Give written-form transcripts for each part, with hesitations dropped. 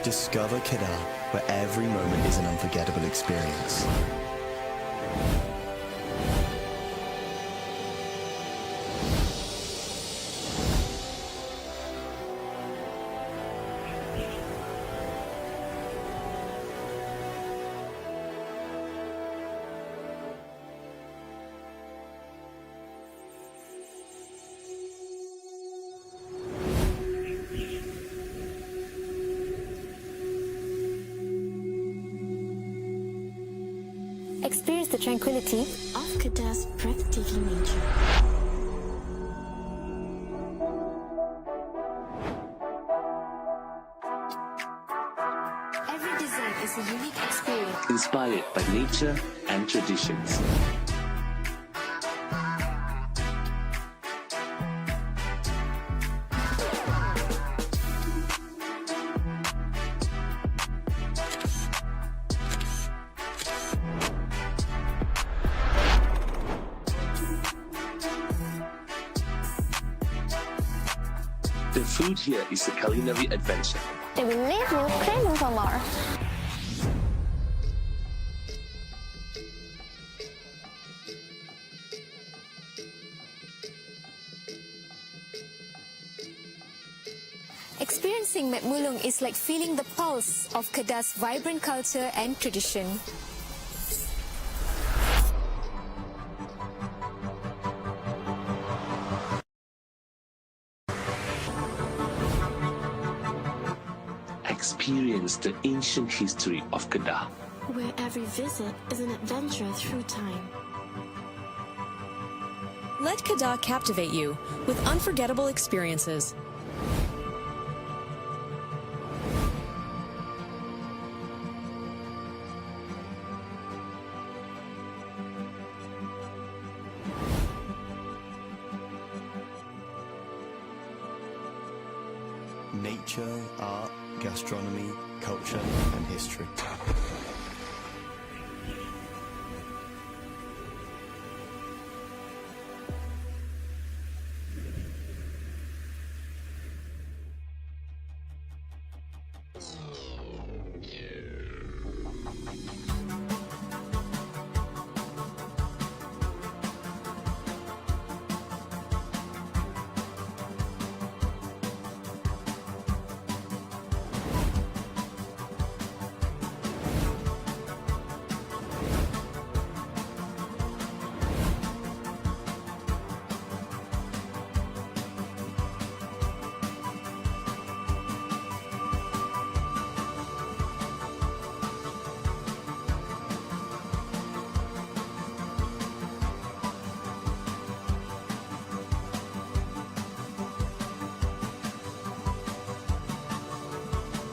Discover Kedah, where every moment is an unforgettable experience. Experience the tranquility of Kedah's breathtaking nature. Every design is a unique experience, inspired by nature and traditions. The food here is a culinary adventure. It will leave you craving for more. Experiencing Mat Mulung is like feeling the pulse of Kedah's vibrant culture and tradition. Experience the ancient history of Kedah. where every visit is an adventure through time. Let Kedah captivate you with unforgettable experiences. Nature, art, gastronomy, culture, and history.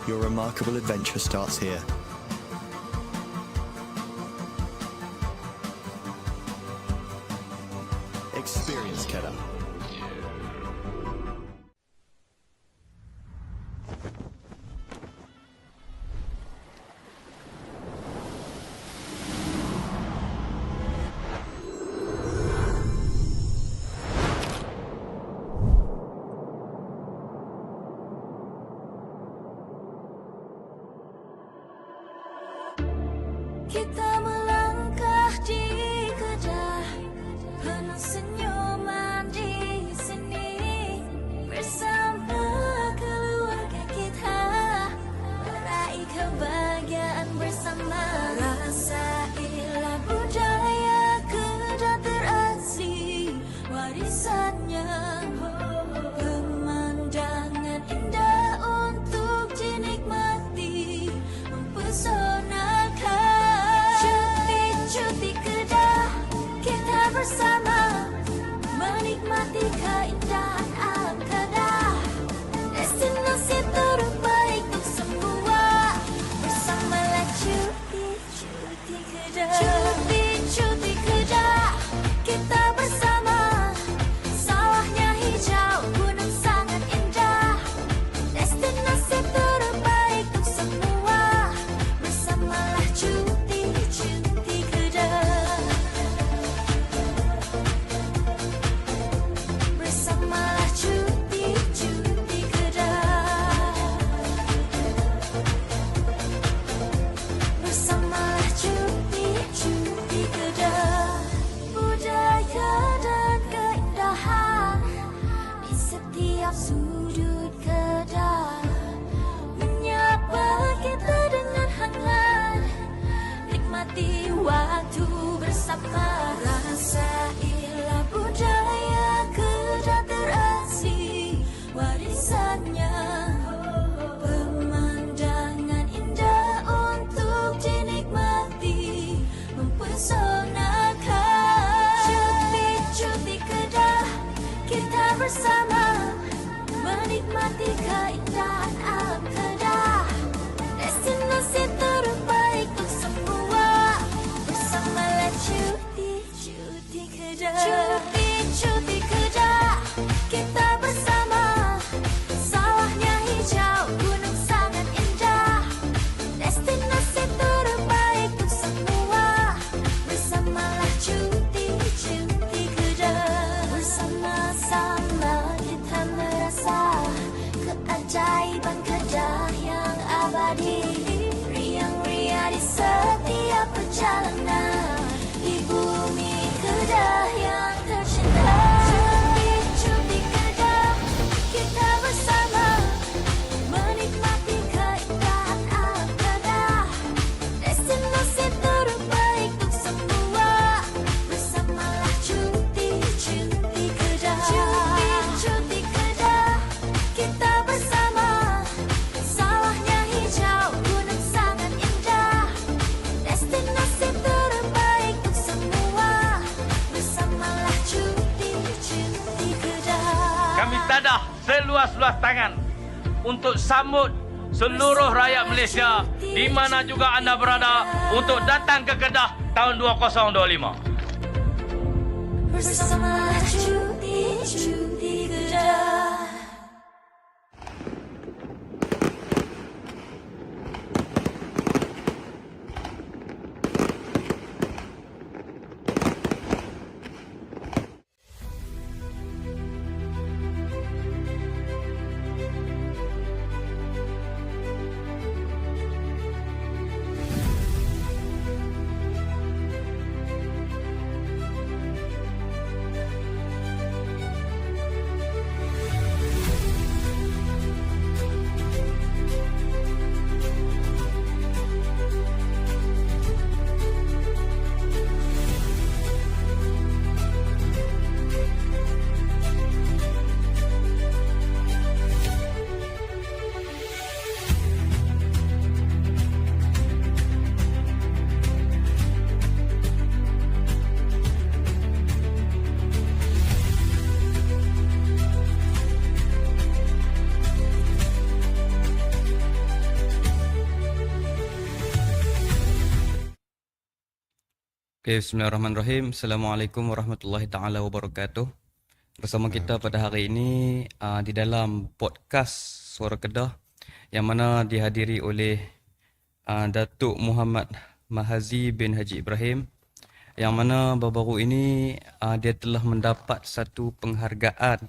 Your remarkable adventure starts here. Experience Kedah. Kita melangkah di Kedah, penuh senyuman di Menikmati keindahan alam Kedah, destinasi terbaik untuk semua. Bersamalah cuti Kedah. Cuti Kedah, kita bersama. Sawahnya hijau, gunung sangat indah. Destinasi terbaik untuk semua. Bersamalah cuti Kedah. Bersama-sama kita merasa keajaiban Kedah yang abadi. Riang-riang di setiap perjalanan di bumi Kedah yang tercinta. Cuti Kedah, kita bersama. Menikmati keindahan alam Kedah, destinasi terbaik untuk semua. Bersamalah cuti Kedah. Cuti Kedah, kita bersama. Sawahnya hijau, gunung sangat indah. Destinasi terbaik untuk semua. Bersamalah cuti Kedah. Kami tadah seluas-luas tangan untuk sambut seluruh rakyat Malaysia di mana juga anda berada untuk datang ke Kedah tahun 2025. Bersamalah cuti Kedah. Okay, bismillahirrahmanirrahim. Assalamualaikum warahmatullahi taala wabarakatuh. Bersama kita pada hari ini di dalam podcast Suara Kedah yang mana dihadiri oleh Datuk Muhammad Mahazi bin Haji Ibrahim, yang mana baru-baru ini dia telah mendapat satu penghargaan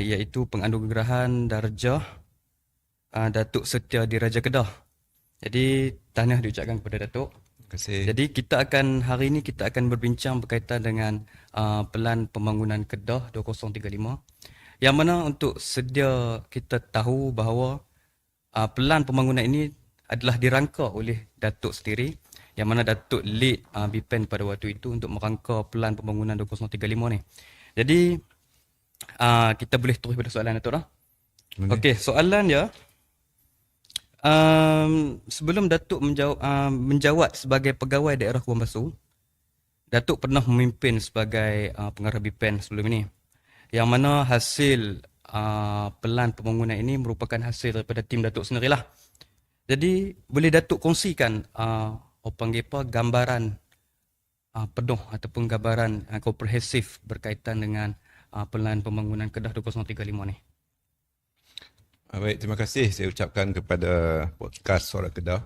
iaitu penganugerahan darjah Datuk Setia Diraja Kedah. Jadi tahniah diucapkan kepada Datuk. Terima kasih. Jadi hari ini kita akan berbincang berkaitan dengan Pelan Pembangunan Kedah 2035, yang mana untuk sedia kita tahu bahawa pelan pembangunan ini adalah dirangka oleh Datuk sendiri, yang mana Datuk lead BPAN pada waktu itu untuk merangka Pelan Pembangunan 2035 ni. Jadi kita boleh terus pada soalan Datuk dah. Okey, soalan dia, sebelum Datuk menjawat sebagai pegawai daerah Kuala Basu, Datuk pernah memimpin sebagai pengarah BPAN sebelum ini, yang mana hasil pelan pembangunan ini merupakan hasil daripada tim Datuk sendirilah. Jadi boleh Datuk kongsikan gambaran penuh ataupun gambaran komprehensif berkaitan dengan pelan pembangunan Kedah 2035 ni. Baik, terima kasih saya ucapkan kepada podcast Suara Kedah.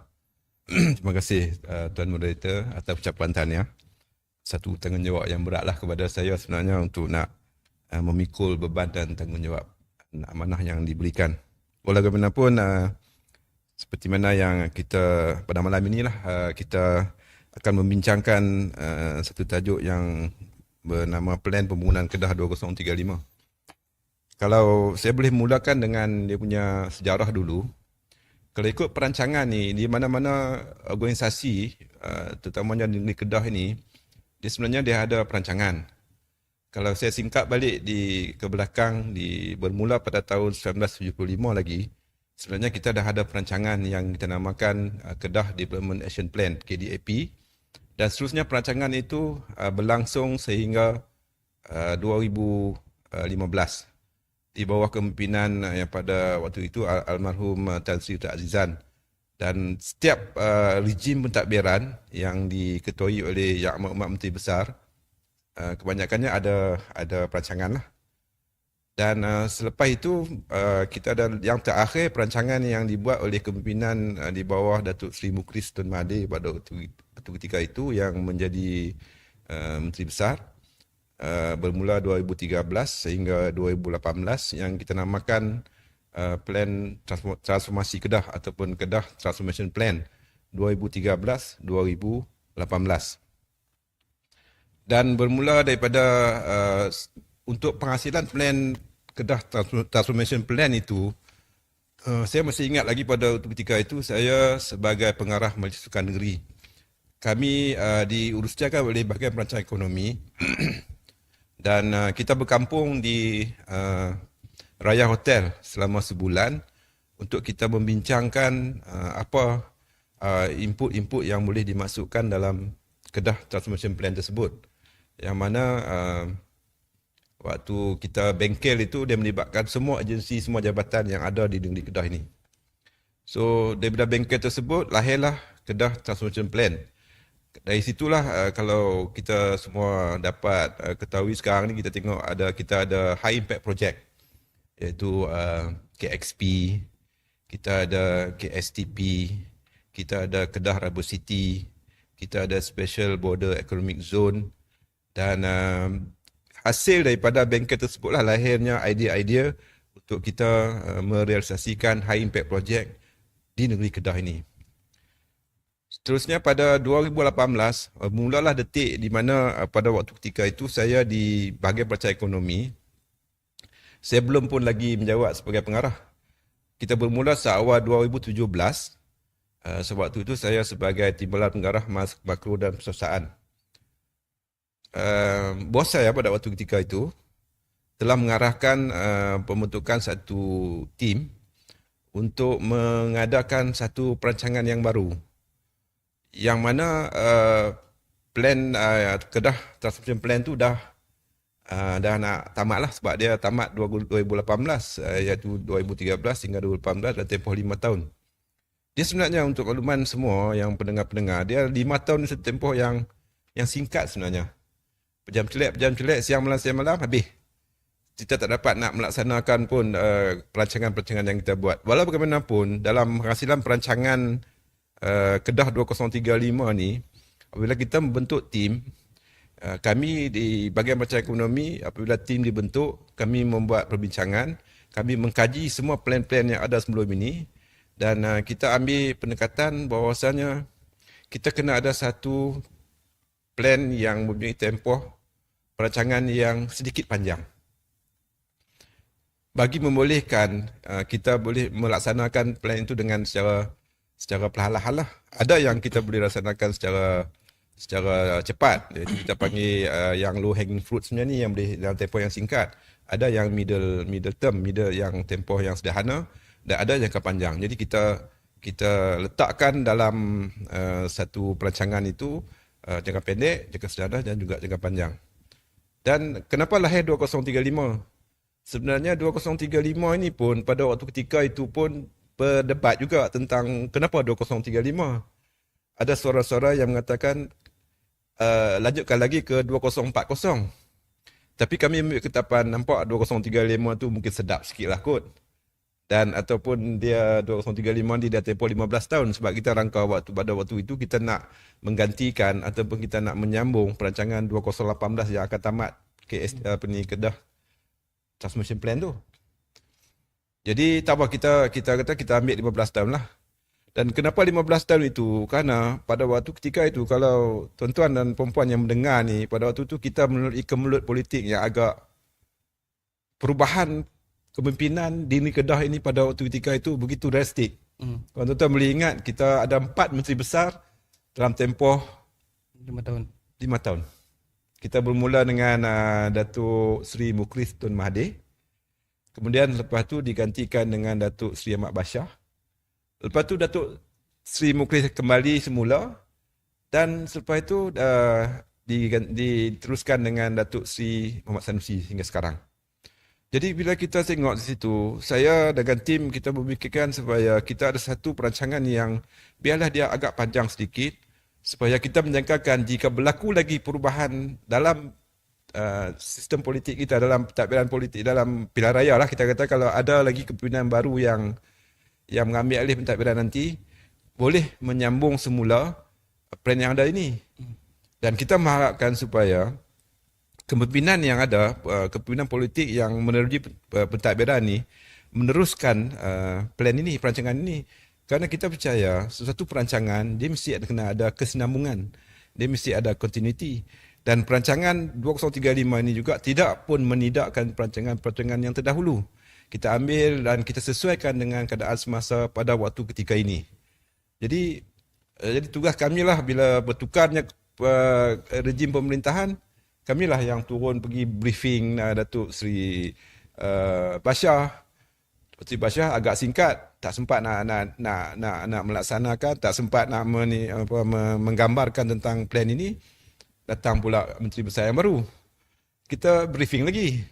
Terima kasih Tuan Moderator atas ucapan tahniah. Satu tanggungjawab yang beratlah kepada saya sebenarnya untuk nak memikul beban dan tanggungjawab amanah yang diberikan. Walaupun seperti mana yang kita pada malam inilah kita akan membincangkan satu tajuk yang bernama Pelan Pembangunan Kedah 2035. Kalau saya boleh mulakan dengan dia punya sejarah dulu. Kalau ikut perancangan ni, di mana-mana organisasi, terutamanya di negeri Kedah ini, dia sebenarnya dia ada perancangan. Kalau saya singkat balik ke belakang, bermula pada tahun 1975 lagi, sebenarnya kita dah ada perancangan yang kita namakan Kedah Development Action Plan, KDAP. Dan seterusnya perancangan itu berlangsung sehingga 2015. di bawah kepimpinan yang pada waktu itu almarhum Tan Sri Dr. Azizan. Dan setiap rejim pentadbiran yang diketuai oleh Yang Amat Umat Menteri Besar, kebanyakannya ada perancangan lah. Dan selepas itu kita ada yang terakhir perancangan yang dibuat oleh kepimpinan di bawah Datuk Seri Mukhlis Tun Mahathir pada waktu ketika itu yang menjadi Menteri Besar, bermula 2013 sehingga 2018 yang kita namakan Plan Transformasi Kedah ataupun Kedah Transformation Plan 2013-2018. Dan bermula daripada untuk penghasilan plan Kedah Transformation Plan itu, saya masih ingat lagi pada ketika itu saya sebagai pengarah Majlis Sukan Negeri. Kami diuruskan oleh Bahagian Perancangan Ekonomi dan kita berkampung di Raya Hotel selama sebulan untuk kita membincangkan apa input-input yang boleh dimasukkan dalam Kedah Transformation Plan tersebut. Yang mana waktu kita bengkel itu dia melibatkan semua agensi, semua jabatan yang ada di negeri Kedah ini. So daripada bengkel tersebut lahirlah Kedah Transformation Plan. Dari situlah kalau kita semua dapat ketahui sekarang ni kita tengok kita ada high impact project iaitu KXP, kita ada KSTP, kita ada Kedah Rubber City, kita ada Special Border Economic Zone dan hasil daripada bengkel tersebutlah lahirnya idea-idea untuk kita merealisasikan high impact project di negeri Kedah ini. Seterusnya pada 2018, mulalah detik di mana pada waktu ketika itu saya di Bahagian Perancangan Ekonomi. Saya belum pun lagi menjawab sebagai pengarah. Kita bermula seawal 2017. Sebab itu saya sebagai timbalan pengarah makro dan persosiaan. Bos saya pada waktu ketika itu telah mengarahkan pembentukan satu tim untuk mengadakan satu perancangan yang baru yang mana plan Kedah Transformation Plan tu dah nak tamat lah sebab dia tamat 2018 iaitu 2013 hingga 2018 dan tempoh 5 tahun. Dia sebenarnya untuk makluman semua yang pendengar-pendengar, dia 5 tahun itu tempoh yang singkat sebenarnya. Pejam celek, siang malam habis. Kita tak dapat nak melaksanakan pun perancangan-perancangan yang kita buat. Walau bagaimanapun, dalam penghasilan perancangan Kedah 2035 ni, apabila kita membentuk tim, kami di Bahagian Perancangan Ekonomi, apabila tim dibentuk, kami membuat perbincangan, kami mengkaji semua plan-plan yang ada sebelum ini dan kita ambil pendekatan bahawasanya kita kena ada satu plan yang mempunyai tempoh perancangan yang sedikit panjang. Bagi membolehkan kita boleh melaksanakan plan itu dengan secara perlahan-lahan lah. Ada yang kita boleh laksanakan secara cepat. Jadi kita panggil yang low hanging fruit sebenarnya ni yang boleh dalam tempoh yang singkat. Ada yang middle term, yang tempoh yang sederhana dan ada yang jangka panjang. Jadi kita letakkan dalam satu perancangan itu jangka pendek, jangka sederhana dan juga jangka panjang. Dan kenapa lahir 2035? Sebenarnya 2035 ini pun pada waktu ketika itu pun berdebat juga tentang kenapa 2035. Ada suara-suara yang mengatakan lanjutkan lagi ke 2040. Tapi kami ambil ketetapan nampak 2035 tu mungkin sedap sikit lah kot. Dan ataupun dia 2035 ni dah tempoh 15 tahun sebab kita rangka pada waktu itu kita nak menggantikan ataupun kita nak menyambung perancangan 2018 yang akan tamat Kedah Transformation Plan tu. Jadi tak apa kita kata kita ambil 15 tahun lah. Dan kenapa 15 tahun itu? Kerana pada waktu ketika itu kalau tuan-tuan dan perempuan yang mendengar ni pada waktu itu kita melalui kemelut politik yang agak perubahan kepimpinan di negeri Kedah ini pada waktu ketika itu begitu drastik. Tuan-tuan boleh ingat kita ada 4 menteri besar dalam tempoh 5 tahun. 5 tahun. Kita bermula dengan Datuk Seri Mukhlis Tun Mahathir. Kemudian lepas tu digantikan dengan Datuk Seri Ahmad Bashar. Lepas tu Datuk Seri Mukhlis kembali semula dan selepas itu diteruskan dengan Datuk Seri Muhammad Sanusi hingga sekarang. Jadi bila kita tengok di situ, saya dengan tim kita memikirkan supaya kita ada satu perancangan yang biarlah dia agak panjang sedikit supaya kita menjangkakan jika berlaku lagi perubahan dalam sistem politik kita, dalam pentadbiran politik dalam pilihan raya lah, kita kata kalau ada lagi kepimpinan baru yang mengambil alih pentadbiran nanti, boleh menyambung semula plan yang ada ini. Dan kita mengharapkan supaya kepimpinan yang ada, kepimpinan politik yang menerusi pentadbiran ini meneruskan plan ini, perancangan ini. Kerana kita percaya sesuatu perancangan dia mesti kena ada kesinambungan, dia mesti ada continuity. Dan perancangan 2035 ini juga tidak pun menidakkan perancangan-perancangan yang terdahulu. Kita ambil dan kita sesuaikan dengan keadaan semasa pada waktu ketika ini. Jadi tugas kami lah bila bertukarnya rejim pemerintahan, kamilah yang turun pergi briefing Datuk Seri Bashar. Datuk Seri Bashar agak singkat, tak sempat nak melaksanakan, tak sempat nak menggambarkan tentang plan ini. Datang pula Menteri Besar yang baru. Kita briefing lagi.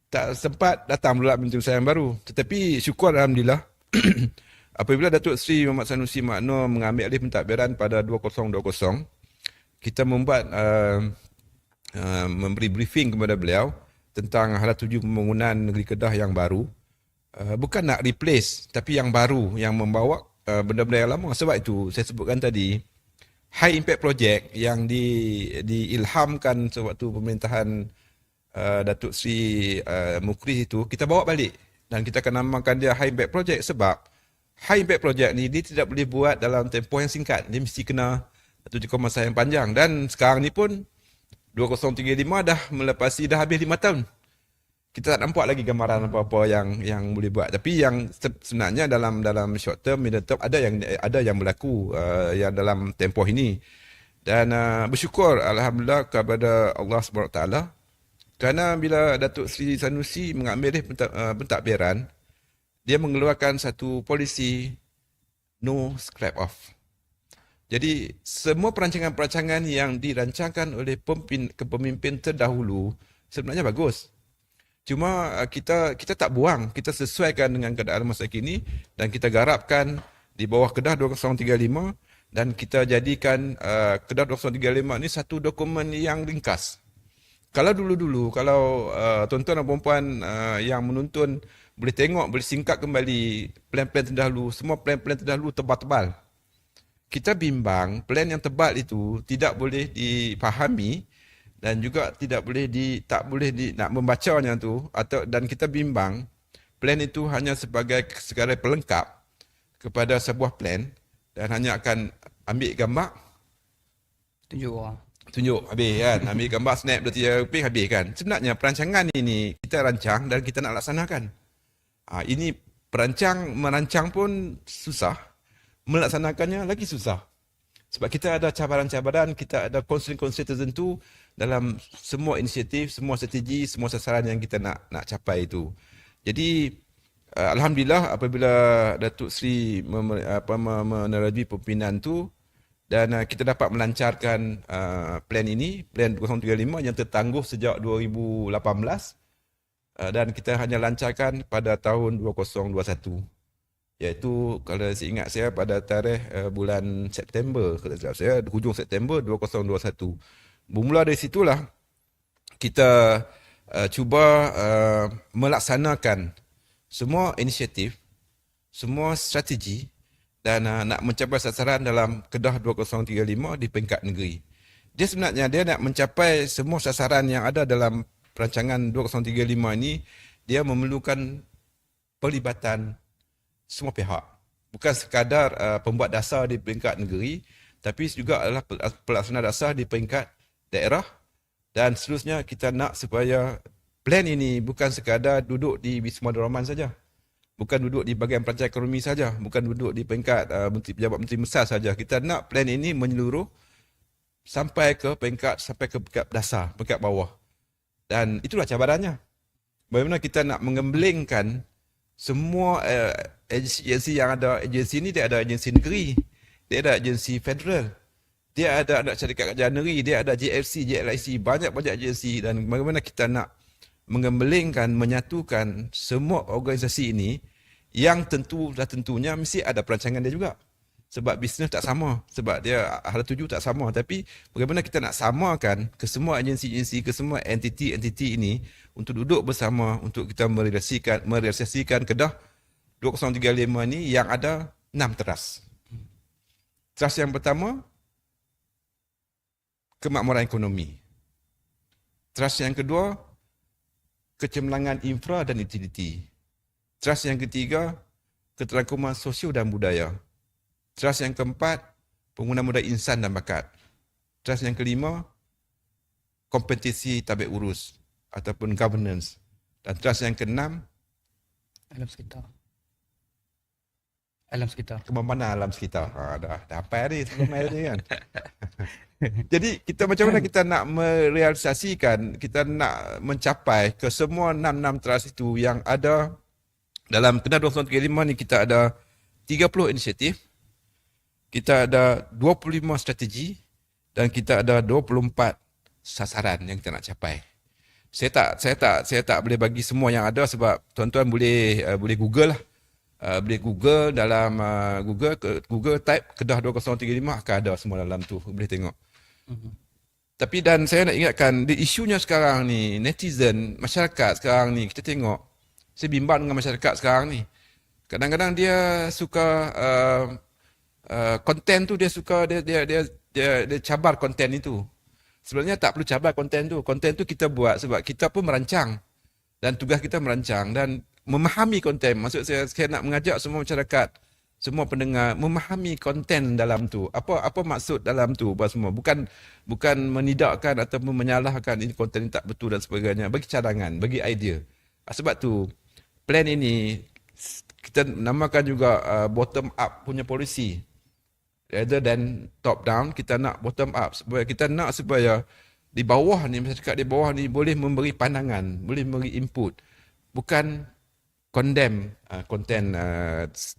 Tak sempat, datang pula Menteri Besar yang baru. Tetapi syukur Alhamdulillah apabila Datuk Seri Muhammad Sanusi Mak Noor mengambil alih pentadbiran pada 2020, kita membuat memberi briefing kepada beliau tentang hala tuju pembangunan negeri Kedah yang baru. Bukan nak replace, tapi yang baru, yang membawa benda-benda yang lama. Sebab itu saya sebutkan tadi, high impact project yang diilhamkan sewaktu pemerintahan Datuk Seri Mukri itu, kita bawa balik dan kita akan namakan dia high impact project sebab high impact project ni dia tidak boleh buat dalam tempoh yang singkat, dia mesti kena jangka masa yang panjang. Dan sekarang ni pun 2035 dah melepasi, dah habis 5 tahun. Kita tak nampak lagi gambaran apa-apa yang boleh buat. Tapi yang sebenarnya dalam short term, middle term ada yang berlaku yang dalam tempoh ini. Dan bersyukur alhamdulillah kepada Allah SWT kerana bila Datuk Seri Sanusi mengambil pentadbiran, dia mengeluarkan satu polisi no scrap off. Jadi semua perancangan-perancangan yang dirancangkan oleh kepemimpin terdahulu sebenarnya bagus. Cuma kita tak buang, kita sesuaikan dengan keadaan masa kini dan kita garapkan di bawah Kedah 2035 dan kita jadikan Kedah 2035 ni satu dokumen yang ringkas. Kalau dulu-dulu, kalau tuan-tuan dan puan-puan yang menonton boleh tengok, boleh singkat kembali plan-plan terdahulu, semua plan-plan terdahulu tebal-tebal. Kita bimbang plan yang tebal itu tidak boleh dipahami dan juga tak boleh nak membacanya tu, dan kita bimbang plan itu hanya sebagai sekadar pelengkap kepada sebuah plan dan hanya akan ambil gambar tunjuk habis kan, ambil gambar snap 2-3 detik habis kan. Sebenarnya perancangan ini kita rancang dan kita nak laksanakan. Ini merancang pun susah, melaksanakannya lagi susah. Sebab kita ada cabaran-cabaran, kita ada konstrain-konstrain tertentu dalam semua inisiatif, semua strategi, semua sasaran yang kita nak capai itu. Jadi alhamdulillah apabila Datuk Seri menerajui pimpinan tu dan kita dapat melancarkan plan ini, plan 2035 yang tertangguh sejak 2018 dan kita hanya lancarkan pada tahun 2021. Iaitu kalau saya ingat saya pada tarikh bulan September, kalau tidak saya hujung September 2021. Bermula dari situlah kita cuba melaksanakan semua inisiatif, semua strategi dan nak mencapai sasaran dalam Kedah 2035 di peringkat negeri. Dia sebenarnya nak mencapai semua sasaran yang ada dalam perancangan 2035 ini, dia memerlukan pelibatan semua pihak. Bukan sekadar pembuat dasar di peringkat negeri, tapi juga adalah pelaksana dasar di peringkat daerah dan seterusnya. Kita nak supaya plan ini bukan sekadar duduk di Wisma Abdul Rahman saja. Bukan duduk di bahagian perancangan ekonomi saja, bukan duduk di peringkat pejabat menteri besar saja. Kita nak plan ini menyeluruh sampai ke peringkat dasar, peringkat bawah. Dan itulah cabarannya. Bagaimana kita nak mengemblengkan semua agensi yang ada. Agensi ni dia ada agensi negeri, dia ada agensi federal, dia ada syarikat kerjaan negeri, dia ada JFC, JLIC, banyak-banyak agensi. Dan bagaimana kita nak mengembelingkan, menyatukan semua organisasi ini yang tentunya mesti ada perancangan dia juga. Sebab bisnes tak sama, sebab dia hala tuju tak sama. Tapi bagaimana kita nak samakan ke semua agensi-agensi, ke semua entiti-entiti ini untuk duduk bersama untuk kita merealisasikan Kedah 2035 ni yang ada 6 teras. Teras yang pertama, kemakmuran ekonomi. Teras yang kedua, kecemerlangan infra dan utiliti. Teras yang ketiga, keterangkuman sosio dan budaya. Teras yang keempat, penggunaan modal insan dan bakat. Teras yang kelima, kompetisi tabik urus ataupun governance. Dan teras yang keenam, Alam sekitar. kemampuan alam sekitar. Dah apa ni sebelum ni kan. Jadi kita macam mana kita nak merealisasikan, kita nak mencapai ke semua 6 teras itu yang ada dalam Kedah 2035 ni. Kita ada 30 inisiatif, kita ada 25 strategi dan kita ada 24 sasaran yang kita nak capai. Saya tak boleh bagi semua yang ada sebab tuan-tuan boleh Google lah. Boleh Google dalam Google type Kedah 2035 akan ada semua dalam tu, boleh tengok. Tapi dan saya nak ingatkan isunya sekarang ni, netizen, masyarakat sekarang ni, kita tengok, saya bimbang dengan masyarakat sekarang ni. Kadang-kadang dia suka konten tu, dia cabar konten itu. Sebenarnya tak perlu cabar konten tu. Konten tu kita buat sebab kita pun merancang. Dan tugas kita merancang dan memahami konten. Maksud saya nak mengajak semua masyarakat, semua pendengar memahami konten dalam tu. Apa maksud dalam tu buat semua. Bukan menidakkan ataupun menyalahkan ini konten ini tak betul dan sebagainya. Bagi cadangan, bagi idea. Sebab tu plan ini kita namakan juga bottom up punya polisi. Rather than top down, kita nak bottom up. Supaya di bawah ni, masyarakat di bawah ni boleh memberi pandangan, boleh memberi input. Bukan condemn konten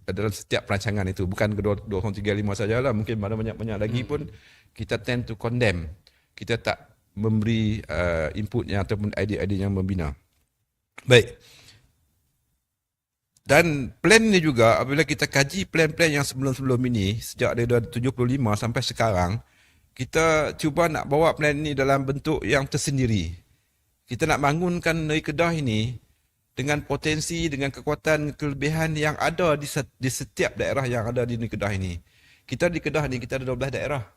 dalam setiap perancangan itu. Bukan 2035 sajalah, mungkin ada banyak-banyak lagi pun kita tend to condemn. Kita tak memberi input yang ataupun idea-idea yang membina. Baik. Dan plan ni juga, apabila kita kaji plan-plan yang sebelum-sebelum ini, sejak dari 75 sampai sekarang, kita cuba nak bawa plan ni dalam bentuk yang tersendiri. Kita nak bangunkan negeri Kedah ini dengan potensi, dengan kekuatan, kelebihan yang ada di setiap daerah yang ada di negeri Kedah ini. Kita di Kedah ni, kita ada 12 daerah.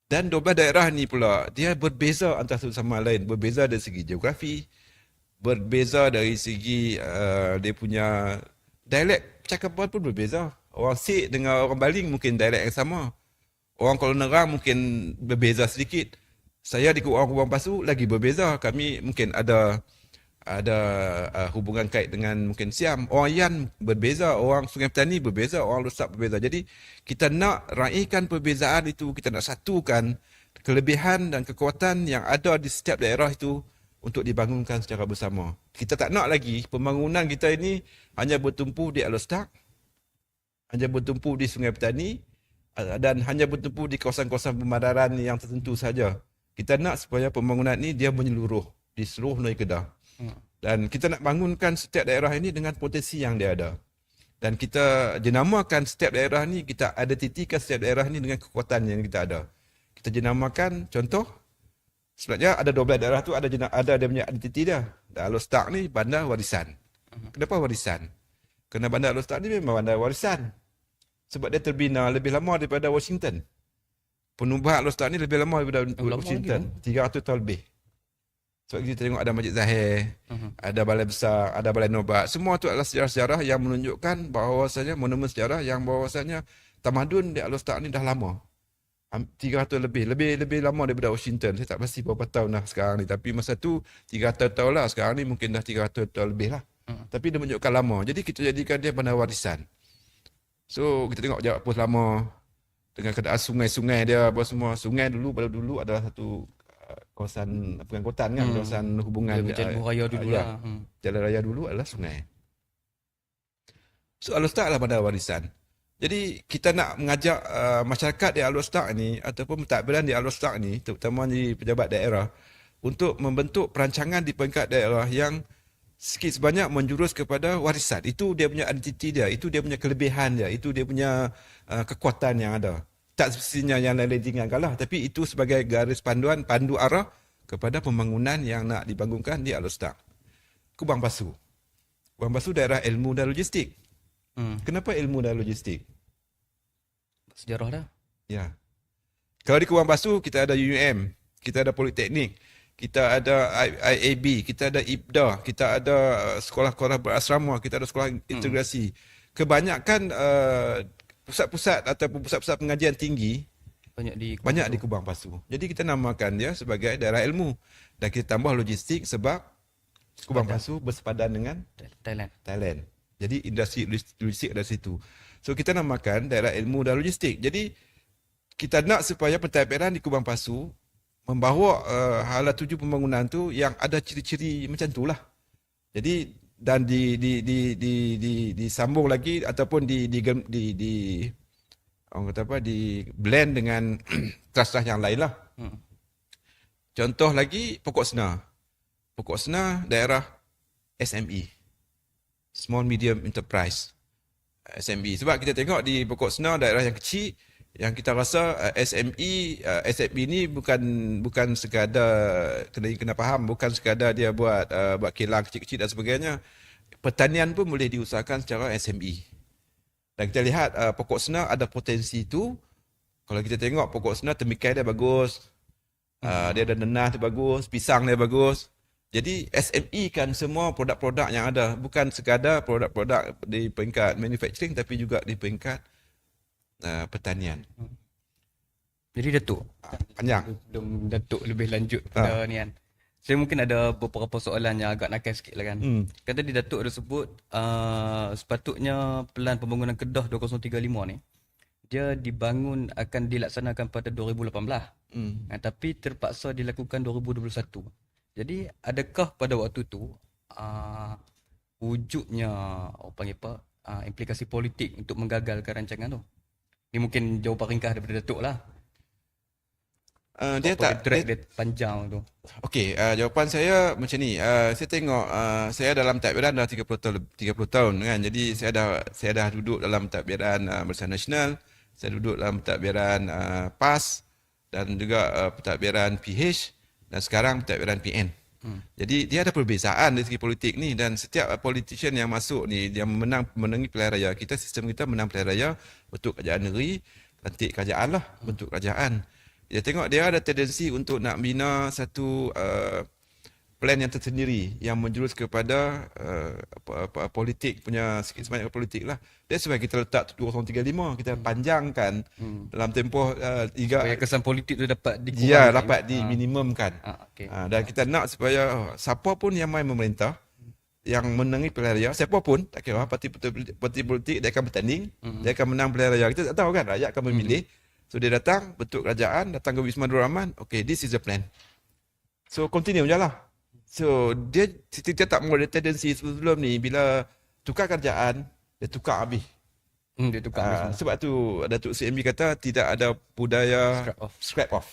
Dan 12 daerah ni pula, dia berbeza antara satu sama lain. Berbeza dari segi geografi, berbeza dari segi dia punya dialek percakapan pun berbeza. Orang Sik dengan orang Baling mungkin dialek yang sama. Orang Kuala Nerang mungkin berbeza sedikit. Saya di orang Kubang Pasu lagi berbeza. Kami mungkin ada hubungan kait dengan mungkin Siam. Orang Yan berbeza, orang Sungai Petani berbeza, orang Lusak berbeza. Jadi kita nak raikan perbezaan itu, kita nak satukan kelebihan dan kekuatan yang ada di setiap daerah itu untuk dibangunkan secara bersama. Kita tak nak lagi pembangunan kita ini hanya bertumpu di Alostak, hanya bertumpu di Sungai Petani dan hanya bertumpu di kawasan-kawasan pemadaran yang tertentu saja. Kita nak supaya pembangunan ini dia menyeluruh di seluruh negeri Kedah. Dan kita nak bangunkan setiap daerah ini dengan potensi yang dia ada. Dan kita jenamakan setiap daerah ini, kita identitikan setiap daerah ini dengan kekuatan yang kita ada. Kita jenamakan, contoh, sebenarnya ada 12 daerah tu ada dia punya identiti dia. Dan Alostak ni bandar warisan. Kenapa warisan? Kerana bandar Alostak ni memang bandar warisan. Sebab dia terbina lebih lama daripada Washington. Penubuhan Alostak ni lebih lama daripada Washington. 300 tahun lebih. Sebab kita tengok ada Masjid Zahir, ada Balai Besar, ada Balai Nobat. Semua tu adalah sejarah-sejarah yang menunjukkan bahawasanya, monumen sejarah yang bahawasanya tamadun di Alostak ni dah lama. 300 lebih lama daripada Washington. Saya tak pasti berapa tahun dah sekarang ni, tapi masa tu 300 tahun lah. Sekarang ni mungkin dah 300 tahun lebih lah. Tapi dia menunjukkan lama. Jadi kita jadikan dia bandar warisan. So kita tengok jarak pos lama dengan keadaan sungai-sungai dia apa semua. Sungai pada dulu adalah satu kawasan pengangkutan kan, kawasan hubungan jalan raya dulu lah. Jalan raya dulu adalah sungai. So Alostak adalah bandar warisan. Jadi kita nak mengajak masyarakat di Alostak ni ataupun pentadbiran di Alostak ni, terutama di pejabat daerah, untuk membentuk perancangan di peringkat daerah yang sikit sebanyak menjurus kepada warisan. Itu dia punya identiti dia, itu dia punya kelebihan dia, itu dia punya kekuatan yang ada. Tak semestinya yang lain-lain tinggalkan lah, tapi itu sebagai garis panduan, pandu arah kepada pembangunan yang nak dibangunkan di Alor-Setar. Kubang Pasu. Kubang Pasu daerah ilmu dan logistik. Kenapa ilmu dan logistik? Sejarah dah. Ya. Kalau di Kubang Pasu, kita ada UUM, kita ada Politeknik, kita ada IAB, kita ada IPDA, kita ada sekolah-sekolah berasrama, kita ada sekolah integrasi. Kebanyakan pusat-pusat ataupun pusat-pusat pengajian tinggi banyak di Kubang Pasu. Jadi kita namakan dia sebagai daerah ilmu. Dan kita tambah logistik sebab Kubang Pasu bersepadan dengan Thailand. Jadi industri logistik ada situ. So kita namakan daerah ilmu dan logistik. Jadi kita nak supaya pentadbiran di Kubang Pasu membawa hala tuju pembangunan tu yang ada ciri-ciri macam tu lah. Jadi dan disambung lagi ataupun orang kata apa, di blend dengan trust yang lain lah. Contoh lagi Pokok Senar. Pokok Senar daerah SME, Small Medium Enterprise, SME. Sebab kita tengok di Pokok Senar daerah yang kecil, yang kita rasa SME ni bukan sekadar kena faham, bukan sekadar dia buat kilang kecil-kecil dan sebagainya. Pertanian pun boleh diusahakan secara SME. Dan kita lihat Pokok Senar ada potensi tu. Kalau kita tengok Pokok Senar, temikai dia bagus. Dia ada nenah tu bagus, pisang dia bagus. Jadi SME kan semua produk-produk yang ada, bukan sekadar produk-produk di peringkat manufacturing tapi juga di peringkat pertanian. Jadi Datuk, panjang. Belum Datuk lebih lanjut pada ni kan. Saya mungkin ada beberapa soalan yang agak nakal sikit lah kan. Kan tadi Datuk ada sebut sepatutnya pelan pembangunan Kedah 2035 ni dia dibangun akan dilaksanakan pada 2018. Tapi terpaksa dilakukan 2021. Jadi adakah pada waktu tu wujudnya implikasi politik untuk menggagalkan rancangan tu? Ini mungkin jawapan ringkas daripada Datuk lah. Dia panjang tu. Okey, jawapan saya macam ni. Saya tengok saya dalam pentadbiran dah 30 tahun kan. Jadi saya dah duduk dalam pentadbiran Barisan Nasional, saya duduk dalam pentadbiran PAS dan juga pentadbiran PH dan sekarang pentadbiran PN. Jadi dia ada perbezaan dari segi politik ni, dan setiap politician yang masuk ni dia menangi pilihan raya. Sistem kita menang pilihan raya bentuk kerajaan negeri, lantik kerajaan lah, bentuk kerajaan. Dia tengok dia ada tendensi untuk nak bina satu plan yang tersendiri yang menjurus kepada politik punya sikit sebanyak politik lah. That's why kita letak 2035, kita panjangkan dalam tempoh 3. Supaya kesan politik tu dapat dikurangkan. Ya, dapat diminimumkan. Dan kita nak supaya siapa pun yang main memerintah, yang menangi pilihan raya, siapa pun, tak kira parti politik, dia akan bertanding, dia akan menang pilihan raya. Kita tak tahu kan, rakyat akan memilih. So dia datang, bentuk kerajaan, datang ke Wisma Nurul Rahman, okay, this is the plan. So continue je lah. So dia tak mahu ada tendensi sebelum ni, bila tukar kerajaan, dia tukar habis. Dia tukar habis. Sebab tu Datuk CMB kata tidak ada budaya scrap off.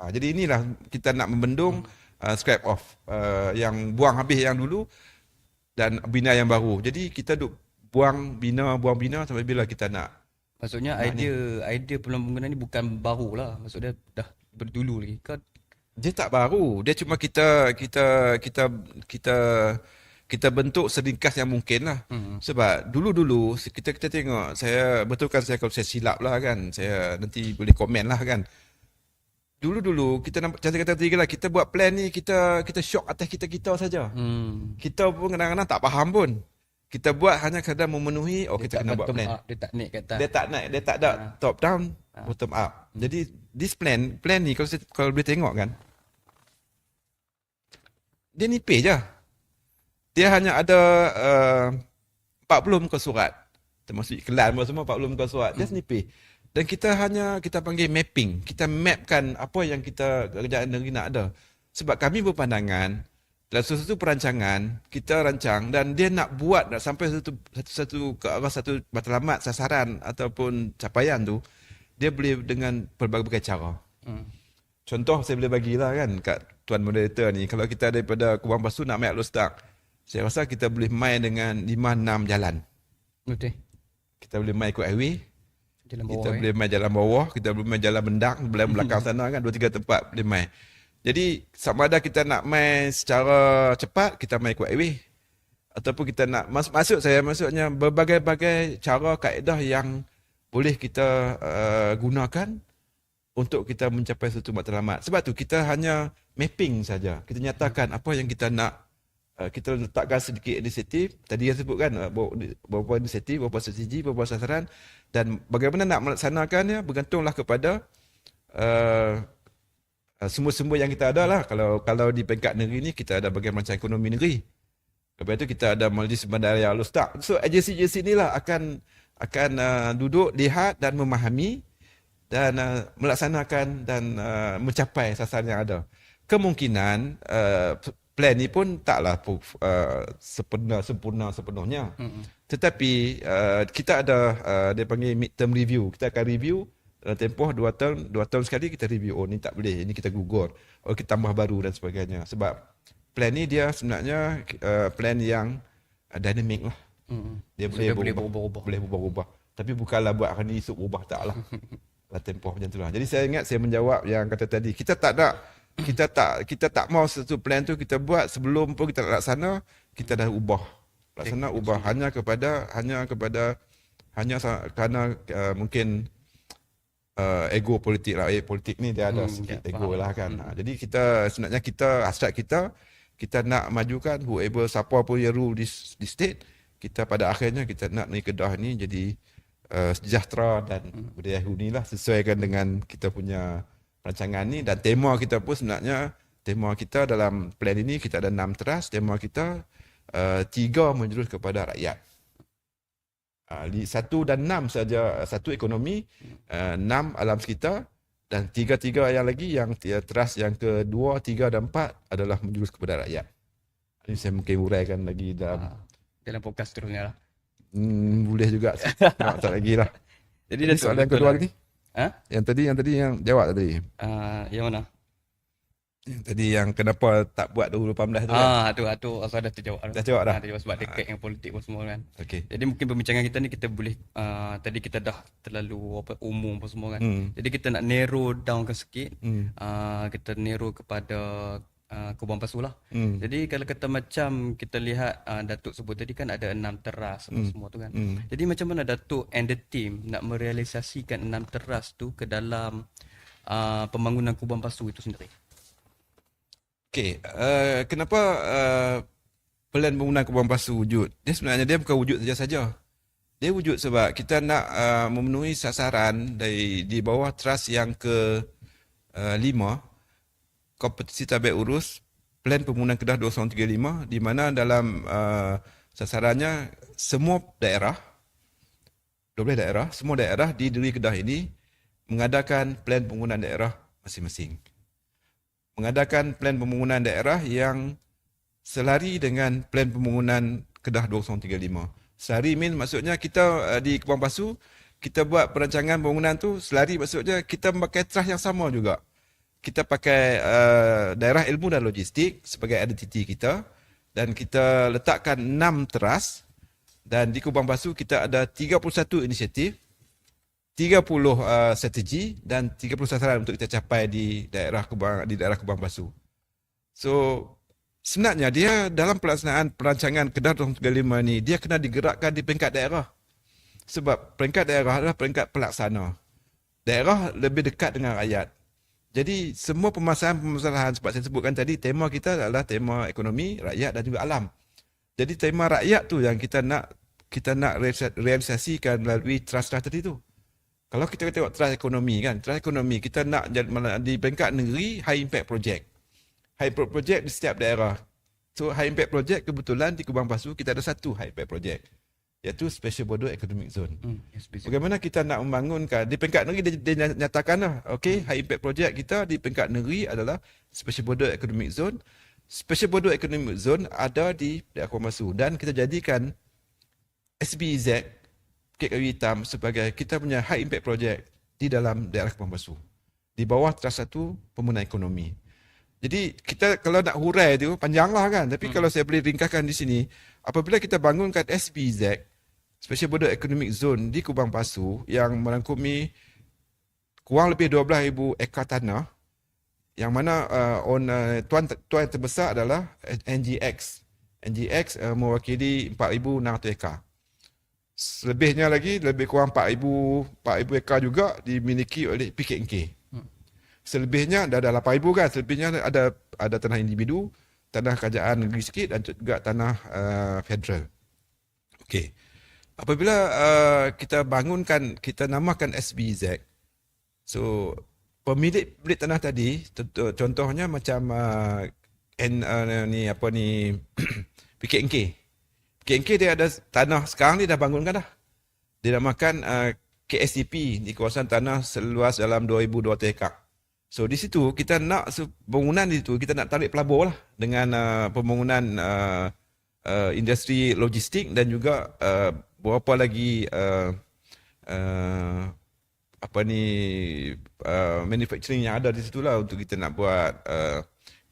Jadi inilah kita nak membendung scrap off. Yang buang habis yang dulu dan bina yang baru. Jadi kita duk buang bina sampai bila kita nak. Maksudnya idea pembangunan ni bukan baru lah. Maksudnya dah berdulu lagi kan? Dia tak baru. Dia cuma kita bentuk seringkas yang mungkin lah. Sebab dulu kita tengok, saya betulkan saya kalau saya silap lah kan. Saya nanti boleh komen lah kan. Dulu kita nampak, macam saya kata tadi lah, kita buat plan ni kita shock atas kita saja. Kita pun kadang-kadang tak faham pun. Kita buat hanya kadang memenuhi, kita kena buat plan. Dia tak naik kat atas. Dia tak ada top down, bottom up. Jadi this plan ni kalau boleh tengok kan, dia nipis je. Dia hanya ada 40 muka surat. Termasuk iklan semua 40 muka surat. Dia nipis. Dan kita panggil mapping. Kita mapkan apa yang kerajaan negeri nak ada. Sebab kami berpandangan dalam sesuatu perancangan, kita rancang dan dia nak sampai satu ke arah satu matlamat, sasaran ataupun capaian tu, dia boleh dengan pelbagai cara. Contoh saya boleh bagilah kan, kat tuan moderator ni, kalau kita daripada Kubang Pasu nak main Alor Sedak, saya rasa kita boleh main dengan 5-6 jalan. Betul. Kita boleh main ikut highway, Jalan kita bawah. boleh main jalan bawah, kita boleh main jalan Bendang, belakang sana kan, 2-3 tempat boleh main. Jadi sama ada kita nak main secara cepat, kita main ikut highway. Ataupun kita nak, maksudnya berbagai-bagai cara kaedah yang boleh kita gunakan untuk kita mencapai satu matlamat. Sebab tu kita hanya mapping saja. Kita nyatakan apa yang kita nak. Kita letakkan sedikit inisiatif. Tadi yang sebutkan beberapa inisiatif, beberapa strategi, beberapa sasaran, dan bagaimana nak melaksanakannya bergantunglah kepada sumber-sumber yang kita ada lah. Kalau di peringkat negeri ni kita ada bagian merancang ekonomi negeri. Lepas tu kita ada Majlis Bandaraya Alor Sedak. So agensi-agensi inilah akan duduk, lihat dan memahami dan melaksanakan dan mencapai sasaran yang ada. Kemungkinan plan ni pun taklah sempurna sepenuhnya. Tetapi kita ada dia panggil mid-term review. Kita akan review dalam tempoh 2 tahun sekali kita review. Oh ni tak boleh, ini kita gugur. Oh kita tambah baru dan sebagainya. Sebab plan ni dia sebenarnya plan yang dynamic lah. Dia boleh berubah. Tapi bukanlah buat hari ni esok berubah, taklah. Lah tempoh macam tu lah. Jadi saya ingat saya menjawab yang kata tadi. Kita tak mau satu plan tu kita buat sebelum pun kita nak laksana, kita dah ubah. Laksana ubah hanya kerana mungkin ego politik lah. Politik ni dia ada sikit ego lah kan. Jadi sebenarnya hasrat kita nak majukan siapa pun yang rule di state, kita pada akhirnya kita nak ni Kedah ni jadi sejahtera dan budaya huni lah, sesuaikan dengan kita punya rancangan ni. Dan tema kita pun sebenarnya, tema kita dalam plan ini kita ada 6 teras. Tema kita 3 menjurus kepada rakyat. 1 dan 6 saja, 1 ekonomi, 6 alam sekitar, dan 3 yang lagi, yang teras yang kedua, 3 dan 4 adalah menjurus kepada rakyat. Ini saya mungkin uraikan lagi dalam podcast seterusnya lah. Boleh juga. Tak lagi lah. Jadi soalan yang kedua lagi. Yang tadi yang jawab tadi. Yang mana? Yang tadi yang kenapa tak buat 2018 tu kan? Tu asal dah terjawab. Dah jawab dah. Terjawab sebab dekat yang politik pun semua kan. Okey. Jadi mungkin perbincangan kita ni kita boleh tadi kita dah terlalu umum pun semua kan. Jadi kita nak narrow down sikit. Kita narrow kepada Kubang Pasu lah. Jadi kalau kata macam kita lihat Datuk sebut tadi kan ada 6 teras semua tu kan. Jadi macam mana Datuk and the team nak merealisasikan 6 teras tu ke dalam pembangunan Kubang Pasu itu sendiri? Okey, kenapa plan pembangunan Kubang Pasu wujud? Dia bukan wujud saja. Dia wujud sebab kita nak memenuhi sasaran di bawah teras yang ke-5, kompetisi tabik urus plan pembangunan Kedah 2035, di mana dalam sasarannya semua daerah, 12 daerah, semua daerah di negeri Kedah ini mengadakan plan pembangunan daerah masing-masing. Mengadakan plan pembangunan daerah yang selari dengan plan pembangunan Kedah 2035. Selari maksudnya kita di Kubang Pasu, kita buat perancangan pembangunan tu selari, maksudnya kita memakai teras yang sama juga. Kita pakai daerah ilmu dan logistik sebagai identiti kita, dan kita letakkan 6 teras, dan di Kubang Pasu kita ada 31 inisiatif, 30 strategi dan 30 sasaran untuk kita capai di daerah Kubang Pasu. So sebenarnya dia dalam pelaksanaan perancangan Kedah 2035 ni, dia kena digerakkan di peringkat daerah. Sebab peringkat daerah adalah peringkat pelaksana. Daerah lebih dekat dengan rakyat. Jadi semua permasalahan sebab saya sebutkan tadi, tema kita adalah tema ekonomi, rakyat dan juga alam. Jadi tema rakyat tu yang kita nak realisasikan melalui teras-teras tadi tu. Kalau kita tengok teras ekonomi kan, teras ekonomi kita nak di peringkat negeri high impact project. High impact project di setiap daerah. So high impact project kebetulan di Kubang Pasu kita ada satu high impact project, iaitu Special Border Economic Zone. Bagaimana kita nak membangunkan di peringkat negeri, dia nyatakan lah, okay, high impact project kita di peringkat negeri adalah Special Border Economic Zone. Special Border Economic Zone ada di daerah Kubang Pasu, dan kita jadikan SBZ Bukit Kayu Hitam sebagai kita punya high impact project di dalam daerah Kubang Pasu, di bawah teras satu pembangunan ekonomi. Jadi kita kalau nak hurai tu panjanglah kan. Tapi kalau saya boleh ringkaskan di sini, apabila kita bangunkan SPZ, Special Border Economic Zone di Kubang Pasu yang merangkumi kurang lebih 12,000 ekar tanah, yang mana tuan terbesar adalah NGX. NGX mewakili 4,600 ekar. Selebihnya lagi lebih kurang 4,000 ekar juga dimiliki oleh PKNK. Selebihnya dah 8,000 kan. Selebihnya ada tanah individu, tanah kerajaan negeri sikit dan juga tanah federal. Okey. Apabila kita bangunkan, kita namakan SBZ. So pemilik tanah tadi, contohnya macam PKNK. PKNK dia ada tanah sekarang ni dah bangunkan dah. Dia namakan KSTP di kawasan tanah seluas dalam 2,200 ekar. So di situ kita nak bangunan di situ, kita nak tarik pelabur lah dengan pembangunan industri logistik dan juga beberapa lagi manufacturing yang ada di situ lah untuk kita nak buat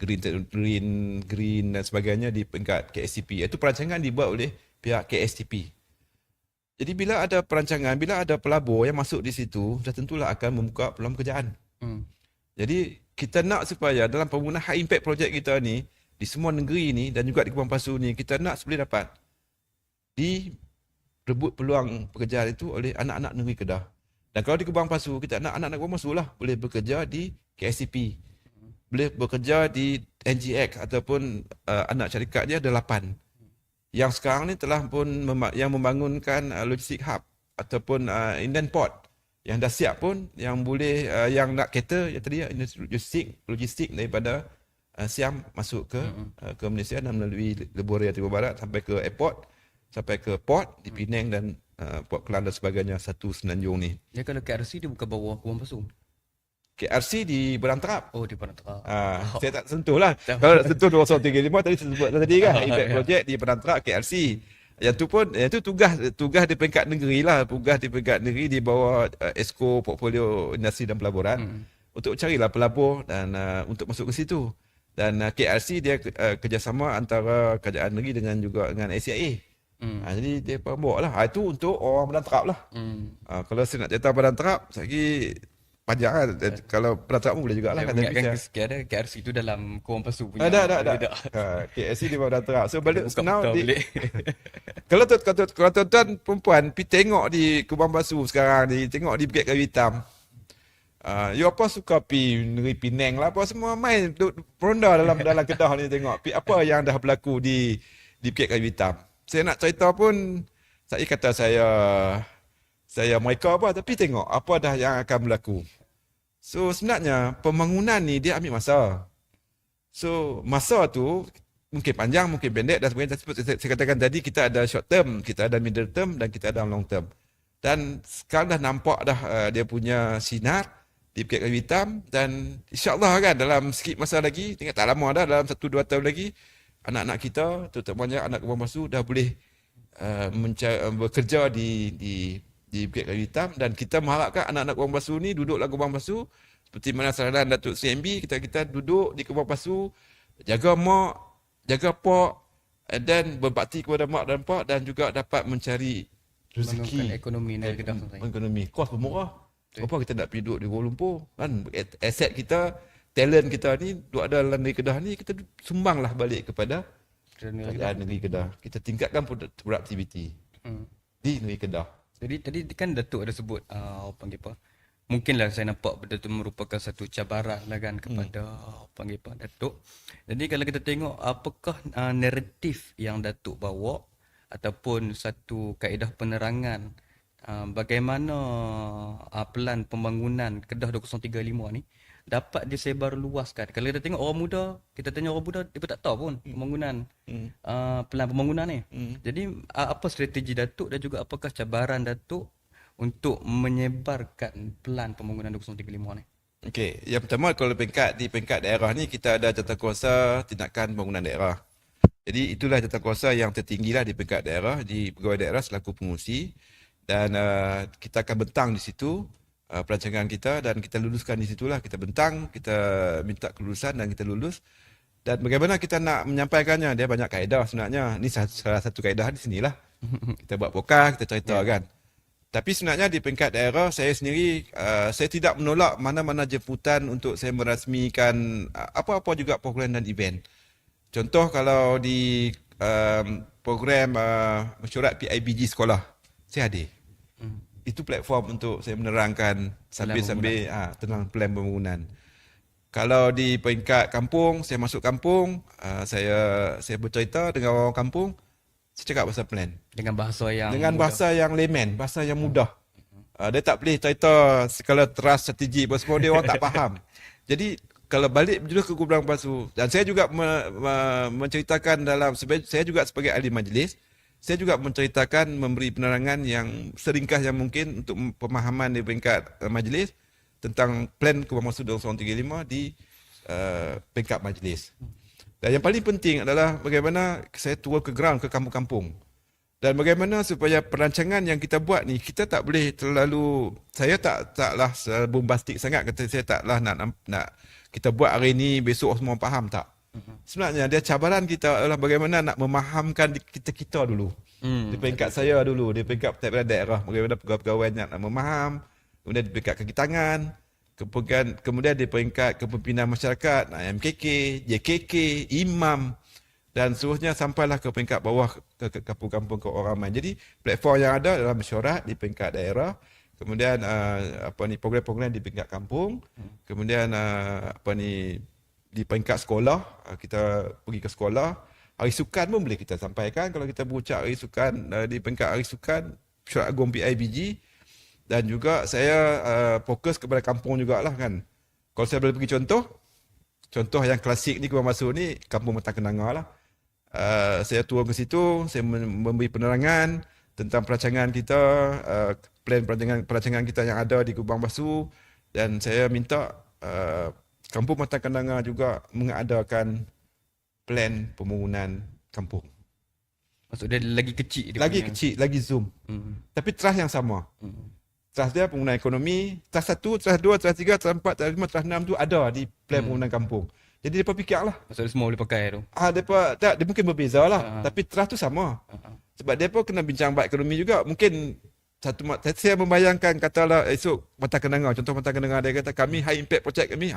green dan sebagainya di peringkat KSTP. Itu perancangan dibuat oleh pihak KSTP. Jadi bila ada perancangan, bila ada pelabur yang masuk di situ, dah tentulah akan membuka peluang pekerjaan. Jadi kita nak supaya dalam pembangunan high impact project kita ni, di semua negeri ni dan juga di Kubang Pasu ni, kita nak seboleh dapat direbut peluang pekerjaan itu oleh anak-anak negeri Kedah. Dan kalau di Kubang Pasu, kita nak anak-anak Kubang Pasu lah boleh bekerja di KSTP, boleh bekerja di NGX ataupun anak syarikat dia ada 8. Yang sekarang ni telah pun yang membangunkan logistik hub ataupun inland port yang dah siap pun, yang boleh yang nak cater yang tadi logistik daripada Siam masuk ke Malaysia dan melalui Lebuh Raya Timur Barat sampai ke airport, sampai ke port di Penang dan Port Kelang dan sebagainya, satu Semenanjung ni. Ya, kalau KRC dia bukan bawah Kubang Pasu. KRC di Padang Terap. Oh, di Padang Terap. Saya tak sentuh lah. Kalau nak sentuh 235 tadi saya sebut tadi kan. Impact project di Padang Terap KRC. Yang tu pun tugas di peringkat negeri lah. Tugas di peringkat negeri di bawah Esko Portfolio Industri dan Pelaburan untuk carilah pelabur dan untuk masuk ke situ. Dan KRC dia kerjasama antara kerajaan negeri dengan ACIA. Jadi dia bawa lah. Itu untuk orang Padang Terap lah. Kalau saya nak cerita Padang Terap, lagi panjang kan. Kalau Padang Terap pun boleh juga lah. Ingatkan sekian KRC tu dalam Kubang Pasu punya. Ada. KRC di Padang Terap. So balik now kalau tuan-tuan perempuan pergi tengok di Kubang Pasu sekarang ni, tengok di Bukit Kayu Hitam. You apa suka pergi negeri Penang lah, apa semua main beronda dalam Kedah ni tengok apa yang dah berlaku di Bukit Kayu Hitam. Saya nak cerita pun, saya kata saya mereka apa, tapi tengok apa dah yang akan berlaku. So sebenarnya pembangunan ni dia ambil masa. So masa tu mungkin panjang, mungkin pendek dan sebagainya. Saya katakan tadi kita ada short term, kita ada middle term dan kita ada long term. Dan sekarang dah nampak dah dia punya sinar di Bukit Kayu Hitam dan insyaAllah kan dalam sikit masa lagi, tinggal tak lama dah, dalam 1-2 tahun lagi, anak-anak kita, terutamanya anak Kubang Pasu dah boleh bekerja di Bukit Kayu Hitam dan kita mengharapkan anak-anak Kubang Pasu ni duduklah Kubang Pasu seperti mana saran Datuk CMB, kita duduk di Kubang Pasu, jaga mak, jaga pak dan berbakti kepada mak dan pak dan juga dapat mencari rezeki ekonomi negeri Kedah. Ekonomi kos pun murah. Apa kita nak pergi duduk di Kuala Lumpur kan, aset kita, talent kita ni duduk ada dalam negeri Kedah ni, kita sumbanglah balik kepada kerajaan negeri Kedah. Kita tingkatkan produktiviti di negeri Kedah. Jadi tadi kan Datuk ada sebut mungkinlah saya nampak benda tu merupakan satu cabaran lah kan kepada Datuk. Jadi kalau kita tengok apakah naratif yang Datuk bawa ataupun satu kaedah penerangan bagaimana pelan pembangunan Kedah 2035 ni dapat disebar luaskan. Kalau kita tengok orang muda, kita tanya orang muda, dia pun tak tahu pun pembangunan pelan pembangunan ni. Jadi apa strategi Datuk dan juga apakah cabaran Datuk untuk menyebarkan pelan pembangunan 2035 ni? Okey, yang pertama kalau di peringkat daerah ni kita ada jawatankuasa tindakan pembangunan daerah. Jadi itulah jawatankuasa yang tertinggilah di peringkat daerah, di pegawai daerah selaku pengurusi, dan kita akan bentang di situ perancangan kita dan kita luluskan di situlah. Kita bentang, kita minta kelulusan dan kita lulus. Dan bagaimana kita nak menyampaikannya, dia banyak kaedah sebenarnya. Ni salah satu kaedah di sinilah. Kita buat podcast, kita cerita kan. Tapi sebenarnya di peringkat daerah, saya sendiri, saya tidak menolak mana-mana jemputan untuk saya merasmikan apa-apa juga program dan event. Contoh kalau di program mesyuarat PIBG sekolah, saya hadir. Itu platform untuk saya menerangkan sambil-sambil tentang plan pembangunan. Kalau di peringkat kampung, saya masuk kampung, saya bercerita dengan orang kampung, saya cakap pasal plan. Dengan bahasa yang bahasa yang layman, bahasa yang mudah. Dia tak boleh cerita skala trust, strategi apa semua, dia orang tak faham. Jadi kalau balik berjulus ke Kubang Pasu, dan saya juga menceritakan saya juga sebagai ahli majlis, saya juga menceritakan, memberi penerangan yang seringkas yang mungkin untuk pemahaman di peringkat majlis tentang plan Kubang Pasu 2035 di peringkat majlis. Dan yang paling penting adalah bagaimana saya turun ke ground, ke kampung-kampung. Dan bagaimana supaya perancangan yang kita buat ni, kita tak boleh terlalu, saya taklah bombastik sangat, kata saya taklah nak kita buat hari ni, besok semua faham, tak. Sebenarnya dia cabaran kita adalah bagaimana nak memahamkan kita dulu. Di peringkat saya dulu, di peringkat daerah, bagaimana pegawai-pegawai nak memaham, kemudian di peringkat kaki tangan, kemudian di peringkat kepimpinan masyarakat, MKK, JKK, imam dan seterusnya sampailah ke peringkat bawah, ke kampung-kampung, ke orang ramai. Jadi platform yang ada adalah mesyuarat di peringkat daerah, kemudian program-program di peringkat kampung, kemudian di peringkat sekolah, kita pergi ke sekolah. Hari Sukan pun boleh kita sampaikan. Kalau kita berucap Hari Sukan, di peringkat Hari Sukan, Mesyuarat Agung PIBG. Dan juga saya fokus kepada kampung jugalah kan. Kalau saya boleh bagi contoh yang klasik ni Kubang Pasu ni, Kampung Matang Kenanga lah. Saya turun ke situ, saya memberi penerangan tentang perancangan kita, plan perancangan kita yang ada di Kubang Pasu. Dan saya minta Kampung Matang Kenanga juga mengadakan plan pembangunan kampung. Maksud dia lagi kecil. Lagi zoom. Tapi trust yang sama. Trust dia pembangunan ekonomi, trust 1, trust 2, trust 3, trust 4, trust 5, trust 6 tu ada di plan pembangunan kampung. Jadi mereka fikir lah. Maksud semua boleh pakai tu. Dia mungkin berbeza lah. Tapi trust tu sama. Sebab dia pun kena bincang bab ekonomi juga. Mungkin saya membayangkan katalah esok Matang Kenanga, contoh Matang Kenanga, dia kata kami high impact project kami.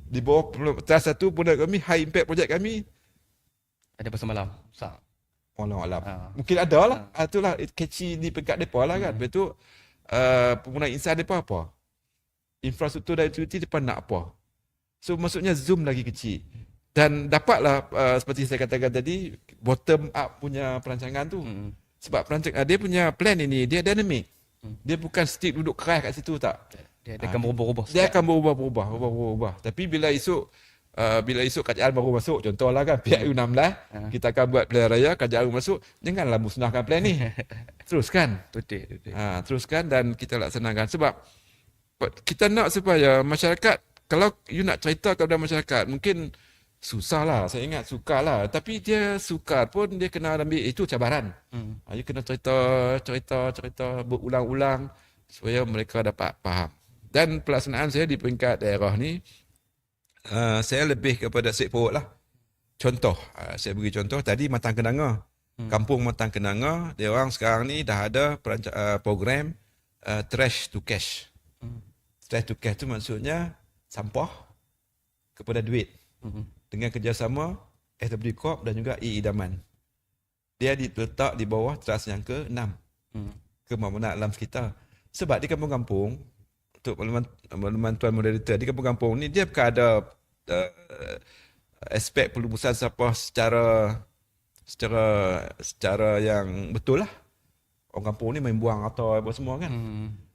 Di bawah trust 1 pun kami high impact project kami. Ada pasal malam. Alam. Mungkin ada lah. Itulah catchy di peringkat mereka lah kan. Lepas tu pembangunan insan mereka apa? Infrastruktur dan utility mereka nak apa? So maksudnya zoom lagi kecil. Dan dapatlah seperti saya katakan tadi, bottom up punya perancangan tu. Sebab perancangan dia punya plan ini, dia dynamic. Dia bukan stick duduk keras kat situ tak. Dia akan berubah-ubah. Dia akan berubah. Tapi bila esok kerajaan baru masuk, contohlah kan PIU 16, kita akan buat pilihan raya, kerajaan baru masuk, janganlah musnahkan plan ni. Teruskan. Betul. Teruskan dan kita laksanakan. Sebab kita nak supaya masyarakat, kalau you nak cerita kepada masyarakat, mungkin susah lah. Saya ingat sukar lah. Tapi dia sukar pun, dia kena ambil, itu cabaran. Dia kena cerita berulang-ulang supaya mereka dapat faham. Dan pelaksanaan saya di peringkat daerah ni, saya lebih kepada straightforward lah. Contoh, saya beri contoh tadi Matang Kenanga. Kampung Matang Kenanga, dia orang sekarang ni dah ada program trash to cash. Trash to cash tu maksudnya sampah kepada duit. Dengan kerjasama SW Corp dan juga E-Idaman. Dia diletak di bawah trust yang ke-6. Kemampuan alam sekitar. Sebab di kampung-kampung, untuk makluman tuan moderator, di kampung-kampung ni dia bukan ada aspek pelumusan sampah secara yang betul lah. Orang kampung ni main buang atau apa semua kan.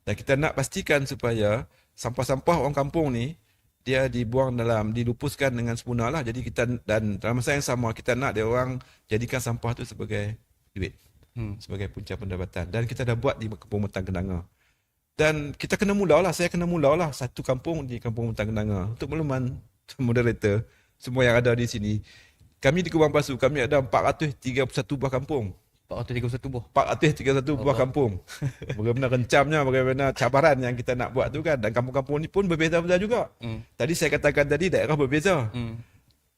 Dan kita nak pastikan supaya sampah-sampah orang kampung ni dia dibuang dilupuskan dengan sempurna lah. Jadi kita, dan dalam masa yang sama kita nak dia orang jadikan sampah tu sebagai duit. Sebagai punca pendapatan. Dan kita dah buat di Kampung Matang Kenanga. Dan kita kena mulalah, saya kena mulalah satu kampung di Kampung Matang Kenanga. Untuk makluman moderator, semua yang ada di sini. Kami di Kubang Pasu, kami ada 431 buah kampung. 431 buah. 431 buah kampung. Bagaimana rencamnya, bagaimana cabaran yang kita nak buat tu kan. Dan kampung-kampung ni pun berbeza-beza juga. Tadi saya katakan tadi daerah berbeza.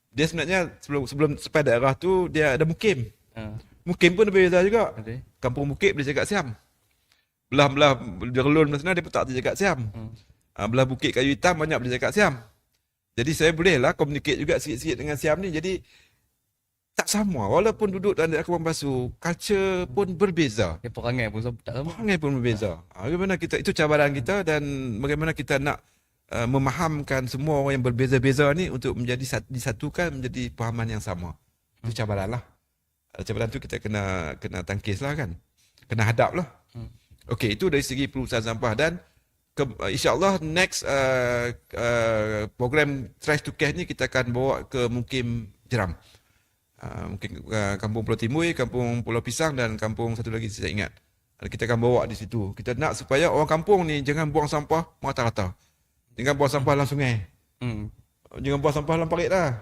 Dia sebenarnya sebelum sampai daerah tu dia ada mukim. Mukim pun berbeza juga. Kampung Bukit boleh cakap Siam. Belah-belah Jerlun sana dia pun tak boleh cakap Siam. Belah Bukit Kayu Hitam banyak boleh cakap Siam. Jadi saya bolehlah communicate juga sikit-sikit dengan Siam ni. Jadi tak sama. Walaupun duduk dalam daerah Kepulauan Pasu, culture pun berbeza. Perangai pun tak sama. Perangai pun berbeza. Bagaimana kita, itu cabaran kita dan bagaimana kita nak memahamkan semua orang yang berbeza-beza ni untuk menjadi disatukan menjadi pahaman yang sama. Itu cabaran lah. Cabaran tu kita kena tangkis lah kan. Kena hadap lah. Okey, itu dari segi perusahaan sampah dan insyaAllah next program Trash to Cash ni kita akan bawa ke mungkin Jeram. Mungkin Kampung Pulau Timur, Kampung Pulau Pisang dan kampung satu lagi saya ingat. Kita akan bawa di situ. Kita nak supaya orang kampung ni jangan buang sampah merata-rata. Jangan buang sampah dalam sungai. Jangan buang sampah dalam parit lah.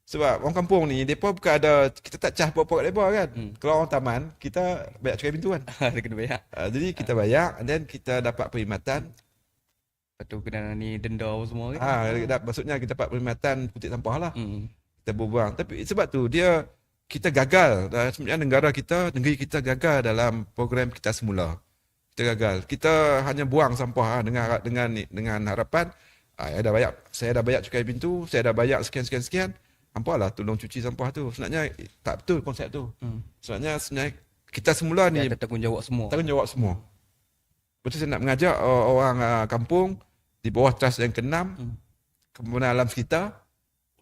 Sebab orang kampung ni, mereka bukan ada, kita tak cah buat-buat mereka kan. Kalau orang taman, kita bayar cukai pintu kan. Dia kena bayar. Jadi kita bayar dan kita dapat perkhidmatan. Lepas tu kena ni denda semua kan. Maksudnya kita dapat perkhidmatan kutip sampah lah. Kita buang. Tapi sebab tu kita gagal. Sebenarnya negeri kita gagal dalam program kita semula. Kita gagal. Kita hanya buang sampah dengan harapan saya dah bayar cukai pintu, saya dah bayar sekian. Hampalah tolong cuci sampah tu. Sebenarnya tak betul konsep tu. Sebenarnya kita semula ni tanggungjawab semua. Tanggungjawab semua. Betul saya nak mengajak orang kampung di bawah trust yang ke-6 kemudian alam sekitar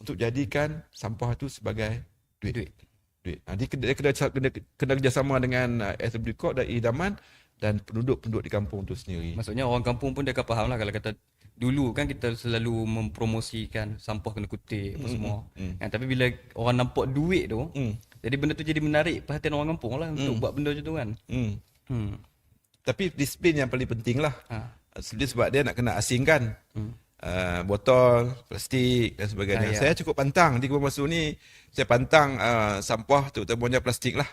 untuk jadikan sampah tu sebagai duit. Dia kena kerjasama dengan SW Corp dan Idaman dan penduduk di kampung tu sendiri. Maksudnya orang kampung pun dia akan faham lah kalau kata dulu kan kita selalu mempromosikan sampah kena kutip apa semua. Tapi bila orang nampak duit tu, jadi benda tu jadi menarik perhatian orang kampung lah untuk buat benda macam tu kan. Tapi disiplin yang paling penting lah. Sebab dia nak kena asingkan botol, plastik dan sebagainya. Saya cukup pantang di Kepulauan Pasu ni, saya pantang sampah terutamanya plastik lah.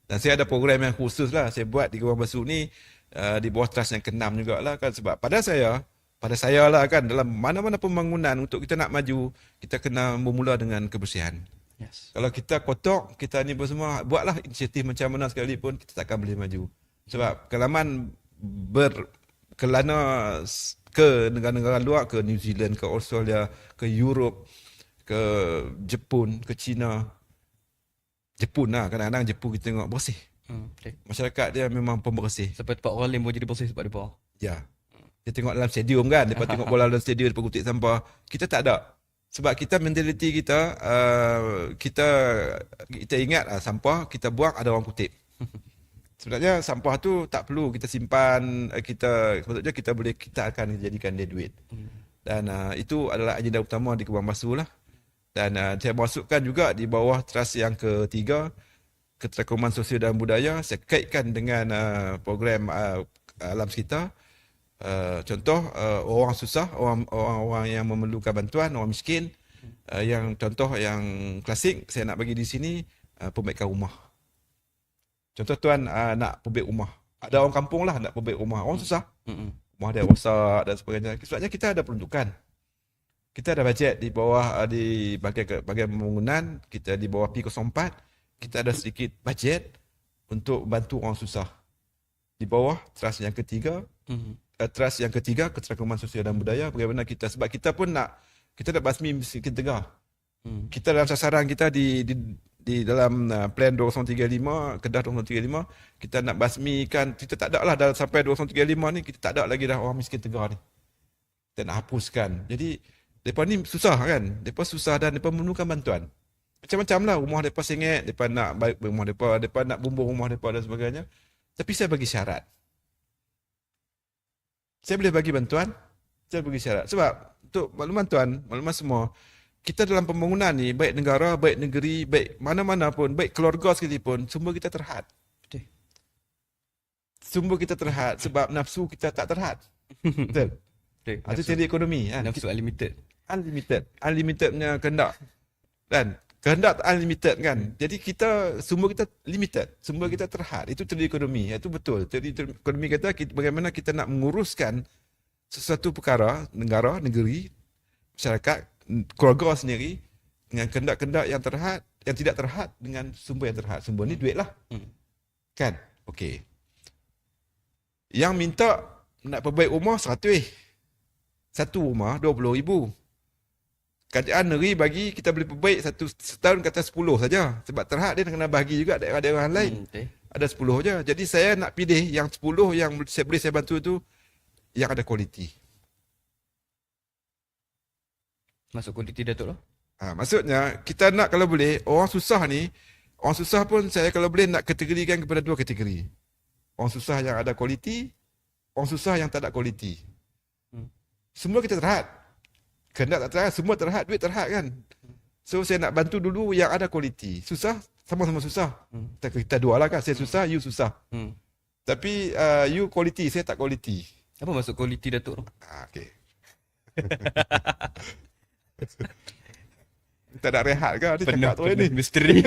Dan saya ada program yang khusus lah saya buat di Kepulauan Pasu ni di bawah trust yang ke-6 jugalah kan. Sebab pada saya lah kan, dalam mana-mana pembangunan untuk kita nak maju, kita kena bermula dengan kebersihan. Kalau kita kotor, kita ni semua buatlah inisiatif macam mana sekalipun, kita takkan boleh maju. Sebab kelaman berkelana ke negara-negara luar, ke New Zealand, ke Australia, ke Europe, ke Jepun, ke China. Jepun lah, kadang-kadang Jepun kita tengok bersih. Masyarakat dia memang pembersih. Sampai tempat orang lain pun jadi bersih sebab dia bawah. Ya. Dia tengok dalam stadium kan, lepas tengok bola dalam stadium, lepas kutip sampah. Kita tak ada. Sebab kita mentaliti kita, kita ingat sampah kita buang ada orang kutip. Sebenarnya sampah tu tak perlu kita simpan, maksudnya kita akan jadikan dia duit. Dan itu adalah agenda utama di Kepulauan Pasu lah. Dan saya masukkan juga di bawah trust yang ke-3, Keterakaman Sosial dan Budaya, saya kaitkan dengan program alam sekitar. Contoh orang susah, orang yang memerlukan bantuan, orang miskin. Yang contoh yang klasik saya nak bagi di sini, perbaikan rumah. Contoh tuan nak perbaik rumah. Ada orang kampung lah nak perbaik rumah. Orang susah. Rumah dia rosak dan sebagainya. Sebabnya kita ada peruntukan. Kita ada bajet di bawah di bahagian pembangunan, kita di bawah P04, kita ada sedikit bajet untuk bantu orang susah. Di bawah trust yang ke-3, trust yang ke-3, Keterakaman Sosial dan Budaya, bagaimana kita, sebab kita pun kita nak basmi miskin tegah. Kita dalam sasaran kita di dalam plan 2035, Kedah 2035, kita nak basmikan, kita tak ada lah sampai 2035 ni, kita tak ada lagi dah orang miskin tegah ni. Kita nak hapuskan. Jadi, mereka ni susah kan? Mereka susah dan mereka memerlukan bantuan. Macam-macam lah, rumah mereka sengit, mereka nak baik rumah mereka nak bumbung rumah mereka dan sebagainya. Tapi saya bagi syarat. Saya boleh bagi bantuan, saya bagi syarat. Sebab untuk makluman tuan, makluman semua, kita dalam pembangunan ni, baik negara, baik negeri, baik mana-mana pun, baik keluarga sekalipun, sumber kita terhad. Betul. Sumber kita terhad sebab nafsu kita tak terhad. Betul? Itu teori ekonomi. Nafsu unlimited. Unlimited punya kehendak. Dan Kehendak unlimited kan. Jadi sumber kita limited, sumber kita terhad. Itu teori ekonomi. Itu betul. Teori ekonomi kata bagaimana kita nak menguruskan sesuatu perkara, negara, negeri, masyarakat, keluarga sendiri dengan kehendak-kehendak yang terhad, yang tidak terhad dengan sumber yang terhad. Sumber ni duit lah. Kan? Okey. Yang minta nak perbaik rumah 100. Satu rumah 20,000. Kerajaan negeri bagi kita boleh perbaik setahun kata 10 saja. Sebab terhad dia kena bagi juga daerah-daerah lain. Ada 10 je. Jadi saya nak pilih yang 10 yang boleh saya bantu tu yang ada kualiti. Masuk kualiti Datuk lah. Maksudnya kita nak kalau boleh orang susah pun saya kalau boleh nak kategorikan kepada 2 kategori. Orang susah yang ada kualiti, orang susah yang tak ada kualiti. Semua kita terhad. Kehendak tak terhad, semua terhad, duit terhad kan. So saya nak bantu dulu yang ada kualiti. Susah, sama-sama susah. Kita dua lah kan, saya susah, you susah. Tapi you kualiti, saya tak kualiti. Apa maksud kualiti Datuk tu? Okay. Tak ada rehat ke? Dia cakap tu ni. Misteri.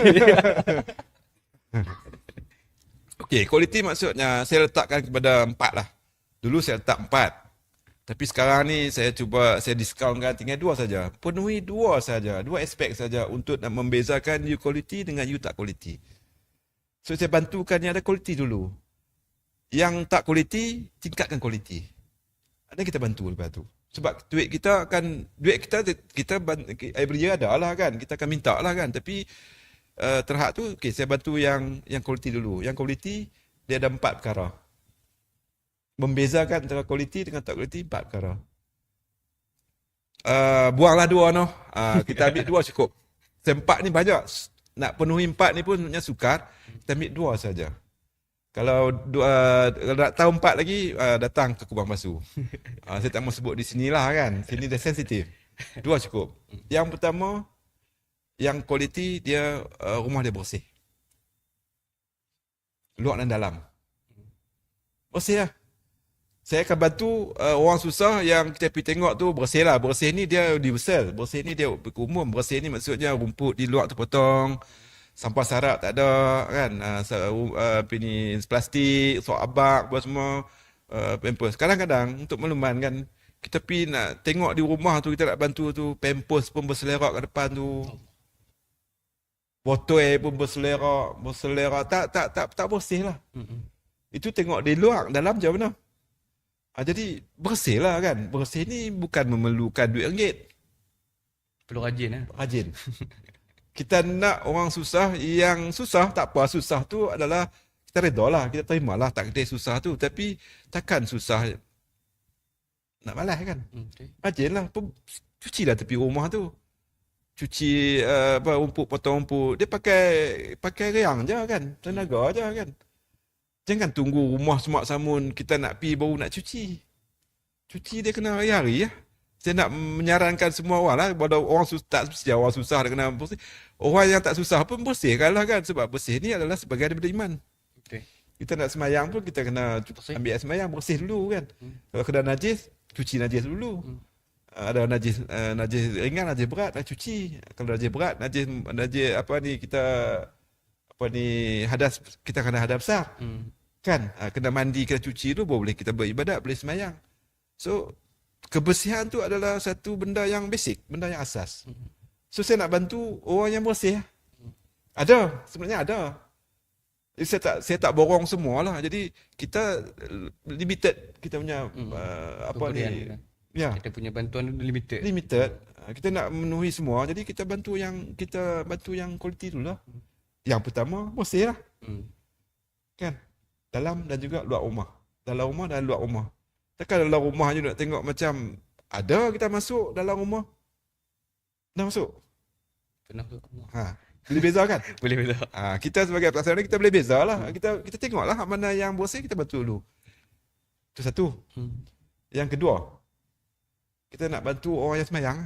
Okay, kualiti maksudnya saya letakkan kepada 4 lah. Dulu saya letak 4. Tapi sekarang ni saya diskaunkan tinggal 2 saja. Penuhi 2 saja, 2 aspek saja untuk nak membezakan you quality dengan you tak quality. So saya bantukan yang ada quality dulu. Yang tak quality, tingkatkan quality. Ada kita bantu lepas tu. Sebab duit kita every year ada lah kan. Kita akan minta lah kan. Tapi terhad tu, okay, saya bantu yang quality dulu. Yang quality, dia ada 4 perkara. Membezakan antara kualiti dengan tak kualiti 4 perkara. Buanglah 2 no. Kita ambil 2 cukup. 4 ni banyak. Nak penuhi 4 ni pun sebenarnya sukar. Kita ambil 2 saja. Kalau nak tahu 4 lagi, datang ke Kubang Basu. Saya tak mau sebut di sinilah kan. Sini dah sensitif. 2 cukup. Yang pertama, yang kualiti dia rumah dia bersih. Luar dan dalam. Bersih lah. Saya akan bantu orang susah yang kita pergi tengok tu bersih lah. Bersih ni dia universal. Bersih ni dia umum. Bersih ni maksudnya rumput di luar terpotong. Sampah sarap tak ada kan. Plastik, sok abak, buat semua. Pampers. Kadang-kadang untuk makluman kan. Kita pergi nak tengok di rumah tu, kita nak bantu tu. Pampers pun berselerak kat depan tu. Botol pun berselerak. Tak bersih lah. Itu tengok di luar, dalam je mana. Jadi bersih lah kan. Bersih ni bukan memerlukan duit ringgit. Perlu rajin. Rajin. Kita nak orang susah yang susah, tak apa. Susah tu adalah, kita reda lah. Kita terima lah takdir susah tu. Tapi takkan susah nak malas kan. Rajin lah. Cuci lah tepi rumah tu. Cuci rumput, potong rumput. Dia pakai riang je kan. Tenaga je kan. Jangan tunggu rumah semak samun kita nak pi baru nak cuci. Cuci dia kena hari-hari ya. Saya nak menyarankan semua orang lah. Walau orang tak mesti orang susah dia kena bersih. Orang yang tak susah pun bersihkan lah kan. Sebab bersih ni adalah sebagai daripada iman. Okay. Kita nak semayang pun kita kena ambil air semayang, bersih dulu kan. Kalau kena najis, cuci najis dulu. Ada najis ringan, najis berat, cuci. Kalau najis berat, najis apa ni kita hadas, kita kena hadas besar. Kan? Kena mandi, kena cuci tu boleh kita beribadat, boleh semayang. So, kebersihan tu adalah satu benda yang basic, benda yang asas. So, saya nak bantu orang yang bersih. Ada, sebenarnya ada. Jadi, saya tak borong semua lah. Jadi, kita limited kita punya Kita punya bantuan limited. Kita nak memenuhi semua. Jadi, kita bantu yang kualiti dulu lah. Yang pertama, bersih lah. Kan? Dalam dan juga luar rumah. Dalam rumah dan luar rumah. Takkan dalam rumah je nak tengok macam ada kita masuk dalam rumah. Dah masuk? Pernah masuk rumah. Boleh beza kan? Boleh beza. Kita sebagai pelaksana kita boleh beza lah. Kita tengoklah mana yang bersih kita bantu dulu. Itu satu. Yang kedua, kita nak bantu orang yang semayang.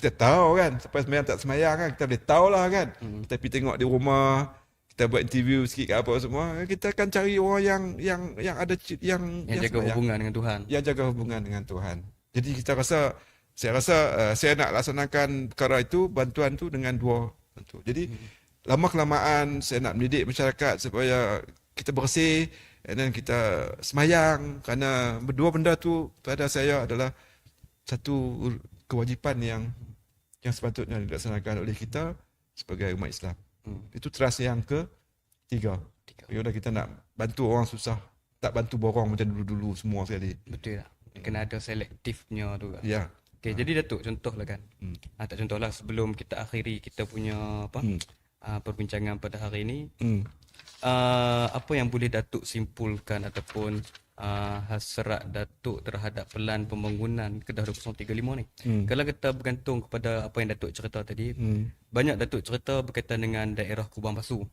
Kita tahu kan, sampai semayang tak semayang kan, kita boleh tahu lah kan. Kita pergi tengok di rumah, kita buat interview sikit ke apa semua, kita akan cari orang yang ada yang jaga hubungan dengan Tuhan. Yang jaga hubungan dengan Tuhan. Jadi kita rasa Saya rasa saya nak laksanakan perkara itu, bantuan tu dengan dua bentuk. Jadi lama kelamaan saya nak mendidik masyarakat supaya kita bersih dan kita semayang, kerana berdua benda tu pada saya adalah satu kewajipan yang sepatutnya dilaksanakan oleh kita sebagai umat Islam. Itu trust yang ketiga. Bila kita nak bantu orang susah, tak bantu borong macam dulu-dulu semua sekali. Betul tak? Kena ada selektifnya tu kan. Ya. Okay, jadi Datuk contohlah kan. Tak contohlah sebelum kita akhiri kita punya perbincangan pada hari ini. Apa yang boleh Datuk simpulkan ataupun hasrat Datuk terhadap pelan pembangunan Kedah 2035 ni? Kalau kita bergantung kepada apa yang Datuk cerita tadi, banyak Datuk cerita berkaitan dengan daerah Kubang Pasu.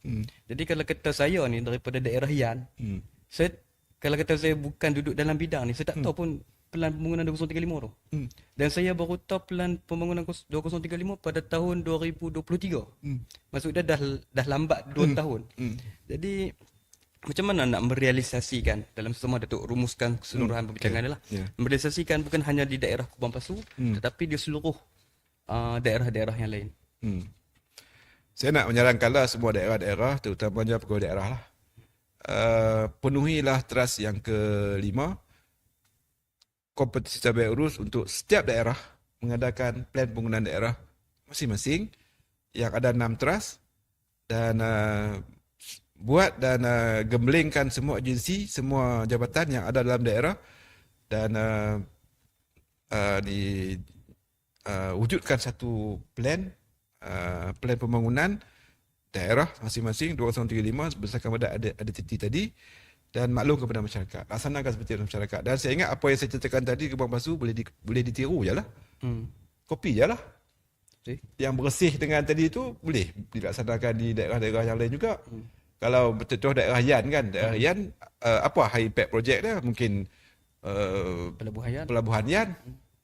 Jadi kalau kata saya ni daripada daerah Yan, kalau kata saya bukan duduk dalam bidang ni, saya tak tahu pun pelan pembangunan 2035 tu. Dan saya baru tahu pelan pembangunan 2035 pada tahun 2023. Maksudnya dah lambat 2 tahun. Jadi macam mana nak merealisasikan dalam semua Datuk rumuskan keseluruhan perbincangan ni lah. Merealisasikan bukan hanya di daerah Kubang Pasu tetapi di seluruh daerah-daerah yang lain. Saya nak menyarankanlah semua daerah-daerah, terutamanya pegawai daerah lah, penuhilah trust yang kelima, kompetisi cabai urus untuk setiap daerah mengadakan plan penggunaan daerah masing-masing yang ada 6 trust, dan buat dan gemblengkan semua agensi, semua jabatan yang ada dalam daerah, dan wujudkan satu plan pembangunan daerah masing-masing 2035 berdasarkan pada ada titik tadi, dan maklum kepada masyarakat. Laksanakan seperti itu masyarakat. Dan saya ingat apa yang saya ceritakan tadi, Kubang Pasu boleh ditiru je lah. Kopi je lah. Yang bersih dengan tadi itu boleh dilaksanakan di daerah-daerah yang lain juga. Kalau betul-betul daerah Yan kan, daerah Yan apa high impact project dia? Mungkin Pelabuhan Yan.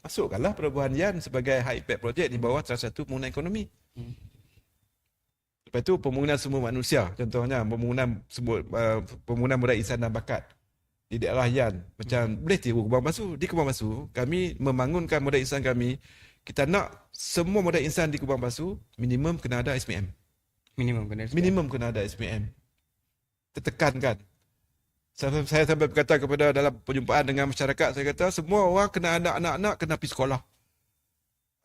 Masukkanlah Pelabuhan Yan sebagai high impact project di bawah salah satu pembangunan ekonomi. Lepas itu pembangunan sumber manusia, contohnya pembangunan modal insan dan bakat di daerah Yan. Macam boleh tiru Kubang Pasu. Di Kubang Pasu kami membangunkan modal insan kami. Kita nak semua modal insan di Kubang Pasu minimum kena ada SPM. Minimum kena ada SPM. Tertekankan. Saya sampai berkata kepada dalam perjumpaan dengan masyarakat, saya kata semua orang kena ada anak-anak kena pergi sekolah.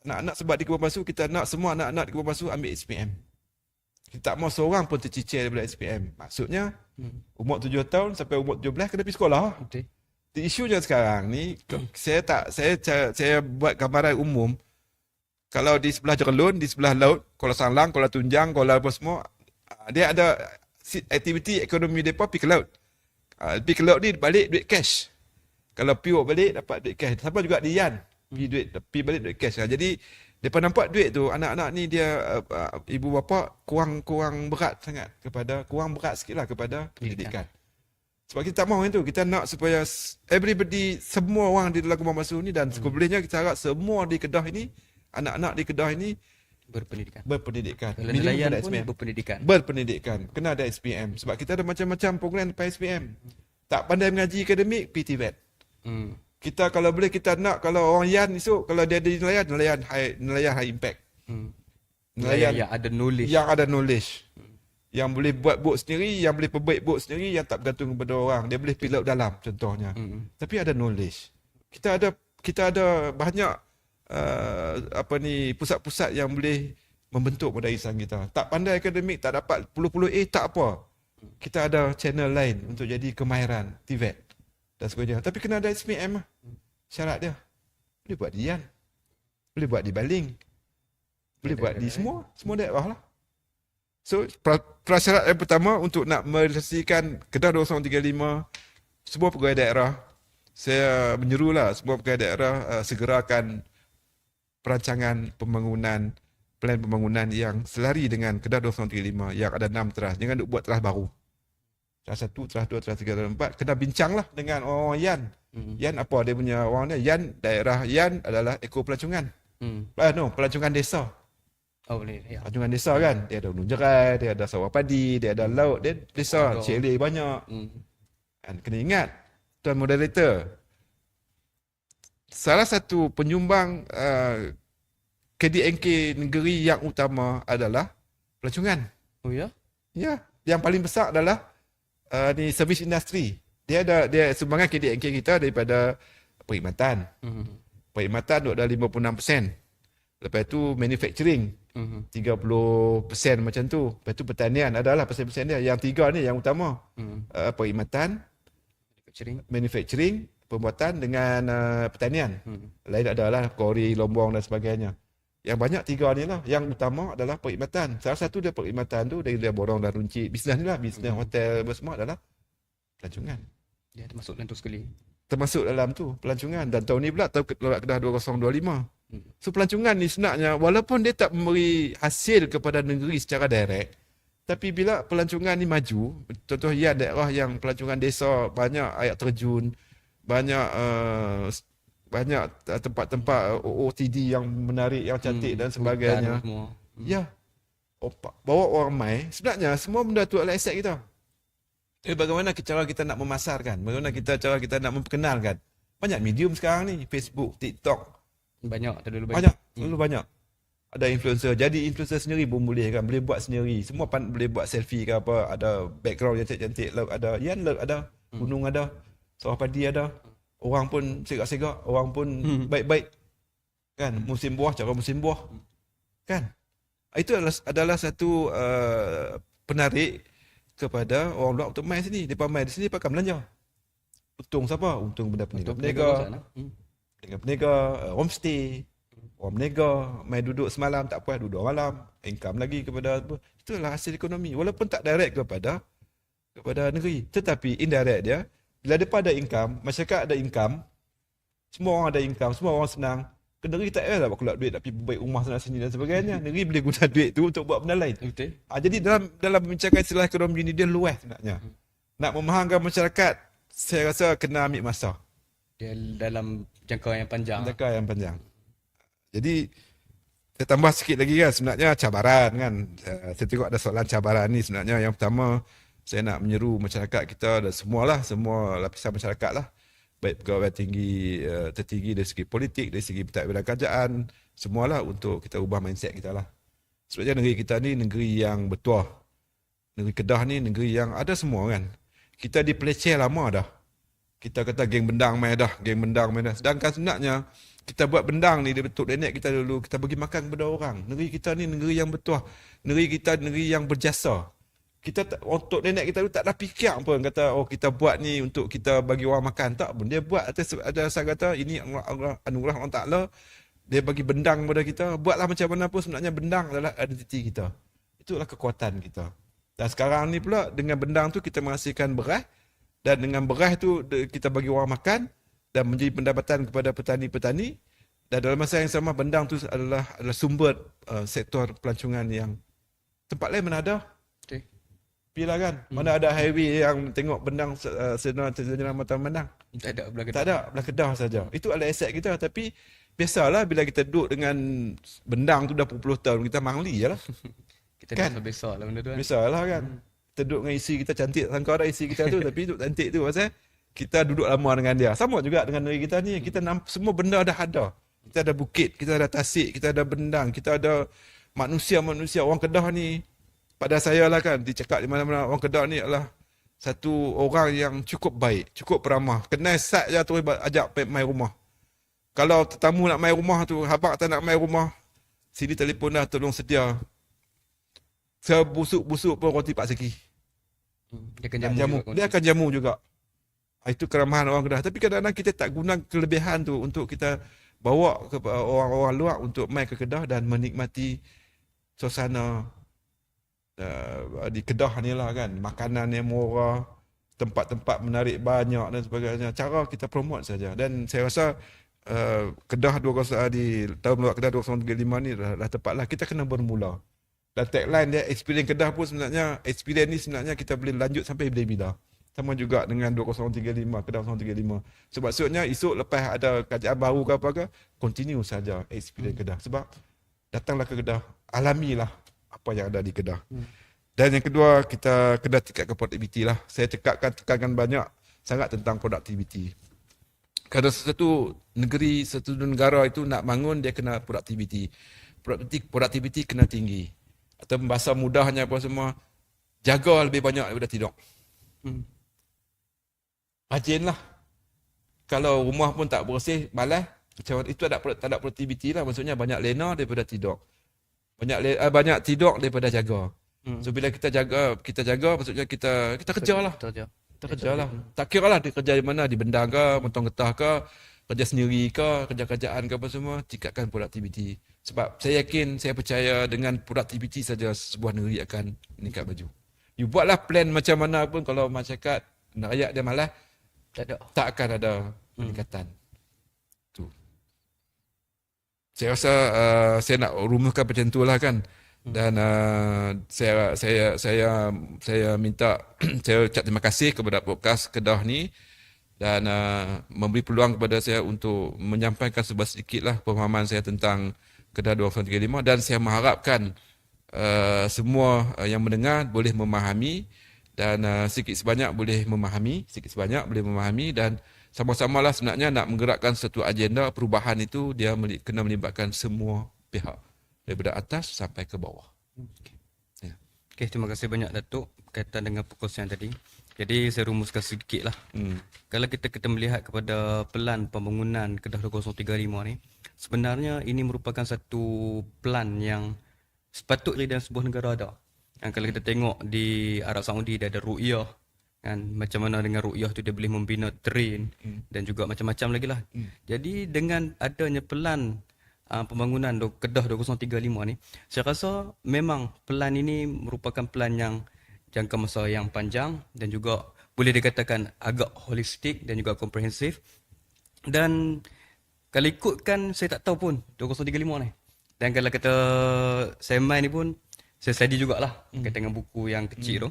Anak-anak, sebab di Kubang Pasu kita nak semua anak-anak di Kubang Pasu ambil SPM. Kita tak mau seorang pun tercicir daripada SPM. Maksudnya umur 7 tahun sampai umur 17 kena pergi sekolah. Isunya sekarang ni saya buat gambaran umum. Kalau di sebelah Jerlun, di sebelah laut, Kuala Sanglang, Kuala Tunjang, Kuala apa semua, dia ada aktiviti ekonomi depa pergi ke laut. Pergi ke laut ni balik duit cash. Kalau piuk balik dapat duit cash. Sama juga di Yan, pergi balik duit cash. Jadi depa nampak duit tu anak-anak ni dia ibu bapa kurang berat sangat kurang berat sikitlah kepada pendidikan. Sebab kita tak mahu itu. Kita nak supaya everybody, semua orang di dalam Kubang Pasu ni, dan sebolehnya kita harap semua di Kedah ini, anak-anak di Kedah ini berpendidikan. Nelayan pun berpendidikan. Kena ada SPM. Sebab kita ada macam-macam program lepas SPM. Tak pandai mengaji akademik, PTVET. Kita kalau boleh kita nak, kalau orang Yan esok, kalau dia ada nelayan high impact. Nelayan yang ada knowledge. Yang boleh buat bot sendiri, yang boleh perbaik bot sendiri, yang tak bergantung kepada orang. Dia boleh pergi laut dalam contohnya. Tapi ada knowledge. Kita ada banyak pusat-pusat yang boleh membentuk modal insan kita. Tak pandai akademik, tak dapat puluh-puluh A, tak apa. Kita ada channel lain untuk jadi kemahiran, TVET dan sebagainya. Tapi kena ada SPM lah. Syarat dia. Boleh buat di Yan. Boleh buat di Baling. Boleh buat di semua daerah lah. So, prasyarat yang pertama untuk nak merealisasikan Kedah 2035, semua pegawai daerah, saya menyerulah semua pegawai daerah segerakan perancangan pembangunan, plan pembangunan yang selari dengan Kedah 2035 yang ada 6 teras. Jangan buat teras baru. Teras 1, teras 2, teras 3, teras 4. Kena bincanglah dengan orang Yan. Yan apa dia punya orang ni? Yan, daerah Yan adalah eko pelancongan. Pelancongan desa. Pelancongan desa kan. Dia ada gunung jerai, dia ada sawah padi, dia ada laut, dia desa. Cik banyak. Kena ingat, tuan moderator, salah satu penyumbang KDNK negeri yang utama adalah pelancongan. Oh ya? Ya, yang paling besar adalah ni servis industri. Dia sumbangan KDNK kita daripada perkhidmatan. Perkhidmatan duduk dalam 56%. Lepas tu manufacturing 30% macam tu. Lepas tu pertanian adalah persen-persen dia. Yang tiga ni yang utama. Perkhidmatan, manufacturing, pembuatan dengan pertanian. Lain adalah kori, lombong dan sebagainya. Yang banyak tiga ni lah. Yang utama adalah perkhidmatan. Salah satu dia perkhidmatan tu dari dia borong dan runcit. Bisnes ni lah. Bisnes hotel semua adalah pelancongan. Dia termasuk dalam tu sekali. Termasuk dalam tu pelancongan. Dan tahun ni pula tahun Kedah 2025. So pelancongan ni sebenarnya walaupun dia tak memberi hasil kepada negeri secara direct, tapi bila pelancongan ni maju, contoh Yan daerah yang pelancongan desa banyak air terjun, banyak tempat-tempat OOTD yang menarik, yang cantik dan sebagainya. Ya. Bawa orang mai, sebenarnya semua benda tu adalah aset kita. Bagaimana cara kita nak memasarkan? Bagaimana cara kita nak memperkenalkan? Banyak medium sekarang ni, Facebook, TikTok. Banyak. Terlalu banyak. Ada influencer. Jadi influencer sendiri pun boleh kan. Boleh buat sendiri. Semua boleh buat selfie ke apa. Ada background yang cantik-cantik. Laut ada. Laut ada. Gunung ada. Sawah padi ada. Orang pun segak-segak. Orang pun baik-baik. Kan. Musim buah. Cara musim buah. Kan. Itu adalah satu penarik kepada orang luar untuk main sini. Mereka main di sini pakai belanja. Untung siapa? Untung benda peniaga. Dengan peniaga, homestay, orang peniaga, main duduk semalam, tak puas duduk malam, income lagi kepada apa. Itulah hasil ekonomi. Walaupun tak direct kepada negeri. Tetapi indirect dia, bila mereka ada income, masyarakat ada income, semua orang ada income, semua orang senang, negeri tak payah keluar duit nak pergi baik rumah sana sini dan sebagainya. Negeri boleh guna duit tu untuk buat benda lain. Betul. Jadi dalam membicarakan istilah ekonomi ni, dia luas sebenarnya. Nak memahamkan masyarakat, saya rasa kena ambil masa. Dia dalam jangka yang panjang. Jadi saya tambah sikit lagi kan, sebenarnya cabaran kan. Saya tengok ada soalan cabaran ni sebenarnya. Yang pertama, saya nak menyeru masyarakat kita dan semua lapisan masyarakat lah. Baik pegawai tinggi, tertinggi dari segi politik, dari segi pentadbiran kerajaan, semualah untuk kita ubah mindset kita lah. Sebabnya negeri kita ni negeri yang bertuah. Negeri Kedah ni negeri yang ada semua kan. Kita dipeleceh lama dah. Kita kata geng bendang main dah. Sedangkan sebenarnya kita buat bendang ni, dia bentuk nenek kita dulu, kita bagi makan kepada orang. Negeri kita ni negeri yang bertuah. Negeri kita negeri yang berjasa. Kita untuk nenek kita dulu tak ada fikir pun kata kita buat ni untuk kita bagi orang makan. Tak pun. Dia buat ada saya kata ini anugerah Allah Ta'ala. Dia bagi bendang kepada kita. Buatlah macam mana pun sebenarnya bendang adalah identiti kita. Itulah kekuatan kita. Dan sekarang ni pula dengan bendang tu kita menghasilkan beras. Dan dengan beras tu kita bagi orang makan dan menjadi pendapatan kepada petani-petani. Dan dalam masa yang sama bendang tu adalah sumber sektor pelancongan yang tempat lain mana ada. Okay. Bila kan? Mana ada highway yang tengok bendang senar mata memandang. Tak ada belah Kedah. Tak ada, belah Kedah saja. Itu adalah aset kita. Tapi biasalah bila kita duduk dengan bendang tu dah puluh tahun, kita mangli je lah. Kita kan? dah besar lah benda tu kan. Biasalah kan. Kita duduk dengan isteri kita cantik, sangka ada isteri kita tu, tapi duduk cantik tu pasal kita duduk lama dengan dia. Sama juga dengan negeri kita ni, kita semua benda dah ada. Kita ada bukit, kita ada tasik, kita ada bendang, kita ada manusia-manusia. Orang Kedah ni, pada saya lah kan, dicakap di mana-mana, orang Kedah ni adalah satu orang yang cukup baik, cukup peramah. Kenal sat je terus ajak main rumah. Kalau tetamu nak main rumah tu, habak tak nak main rumah, sini telefon dah, tolong sedia. Sebusuk-busuk pun roti Pak Seki. Dia akan jamu. Dia akan jamu juga. Itu keramahan orang Kedah. Tapi kadang-kadang kita tak guna kelebihan tu untuk kita bawa ke orang-orang luar untuk mai ke Kedah dan menikmati suasana di Kedah ni lah kan. Makanan yang murah, tempat-tempat menarik banyak dan sebagainya. Cara kita promote saja. Dan saya rasa Kedah di tahun Kedah 2035 ni dah tepatlah. Kita kena bermula. Dan tagline dia, experience Kedah pun sebenarnya, experience ni sebenarnya kita boleh lanjut sampai bila-bila. Sama juga dengan 2035, Kedah 2035. Sebab maksudnya esok lepas ada kajian baru ke apa ke, continue saja experience Kedah. Sebab datanglah ke Kedah, alamilah apa yang ada di Kedah. Dan yang kedua, kita kena tingkatkan produktiviti lah. Saya tekankan banyak sangat tentang produktiviti. Kalau satu negara itu nak bangun, dia kena produktiviti. Produktiviti kena tinggi. Atau bahasa mudahnya apa semua, jaga lebih banyak daripada tidur. Rajinlah. Kalau rumah pun tak bersih, malas, macam itu tak ada produktiviti lah. Maksudnya banyak lena daripada tidur. Banyak tidur daripada jaga. So bila kita jaga maksudnya kita kerjalah. Kita kerjalah. Tak kira lah dia kerja di mana, di bendang ke, mentong getah ke, kerja sendiri ke, kerja-kerjaan ke apa semua, tingkatkan produktiviti. Sebab saya yakin, saya percaya dengan produktiviti saja sebuah negeri akan meningkat maju. You buatlah plan macam mana pun, kalau masyarakat rakyat dia malas, tak akan ada peningkatan. Tu. Saya rasa saya nak rumuskan macam tu lah kan. Dan saya minta saya ucap terima kasih kepada podcast Kedah ni dan memberi peluang kepada saya untuk menyampaikan sedikitlah pemahaman saya tentang Kedah 2035, dan saya mengharapkan semua yang mendengar boleh memahami dan sikit sebanyak boleh memahami dan sama-samalah sebenarnya nak menggerakkan satu agenda perubahan itu, dia kena melibatkan semua pihak daripada atas sampai ke bawah. Okey, terima kasih banyak Datuk berkaitan dengan perkongsian tadi. Jadi saya rumuskan sedikit lah. Kalau kita melihat kepada pelan pembangunan Kedah 2035 ni, sebenarnya ini merupakan satu pelan yang sepatutnya dalam sebuah negara ada. Kalau kita tengok di Arab Saudi, dia ada ru'yah. Kan, macam mana dengan ru'yah tu dia boleh membina train dan juga macam-macam lagi lah. Jadi dengan adanya pelan pembangunan Kedah 2035 ni, saya rasa memang pelan ini merupakan pelan yang jangka masa yang panjang dan juga boleh dikatakan agak holistik dan juga komprehensif. Dan kalau ikutkan, saya tak tahu pun 2035 ni. Dan kalau kata saya main ni pun, saya study jugalah berkaitan dengan buku yang kecil tu.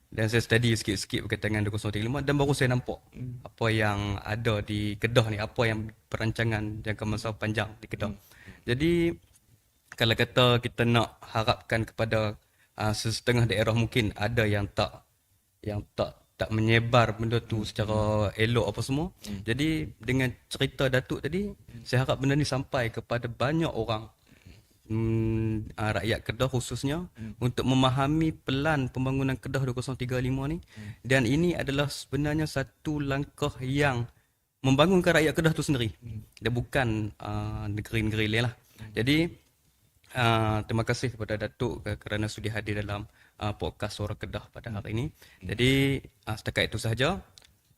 Dan saya study sikit-sikit berkaitan dengan 2035 dan baru saya nampak apa yang ada di Kedah ni, apa yang perancangan jangka masa panjang di Kedah. Jadi kalau kata kita nak harapkan kepada setengah daerah, mungkin ada yang tak menyebar benda tu secara elok apa semua. Jadi dengan cerita Datuk tadi, saya harap benda ni sampai kepada banyak orang, rakyat Kedah khususnya, untuk memahami pelan pembangunan Kedah 2035 ni. Dan ini adalah sebenarnya satu langkah yang membangunkan rakyat Kedah tu sendiri. Dia bukan negeri-negeri lain lah. Jadi terima kasih kepada Datuk kerana sudi hadir dalam podcast Suara Kedah pada hari ini. Jadi setakat itu sahaja.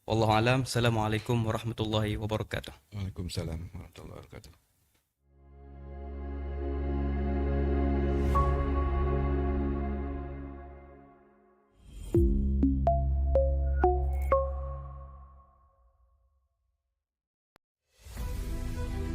Wallahualam. Assalamualaikum warahmatullahi wabarakatuh. Waalaikumsalam warahmatullahi wabarakatuh.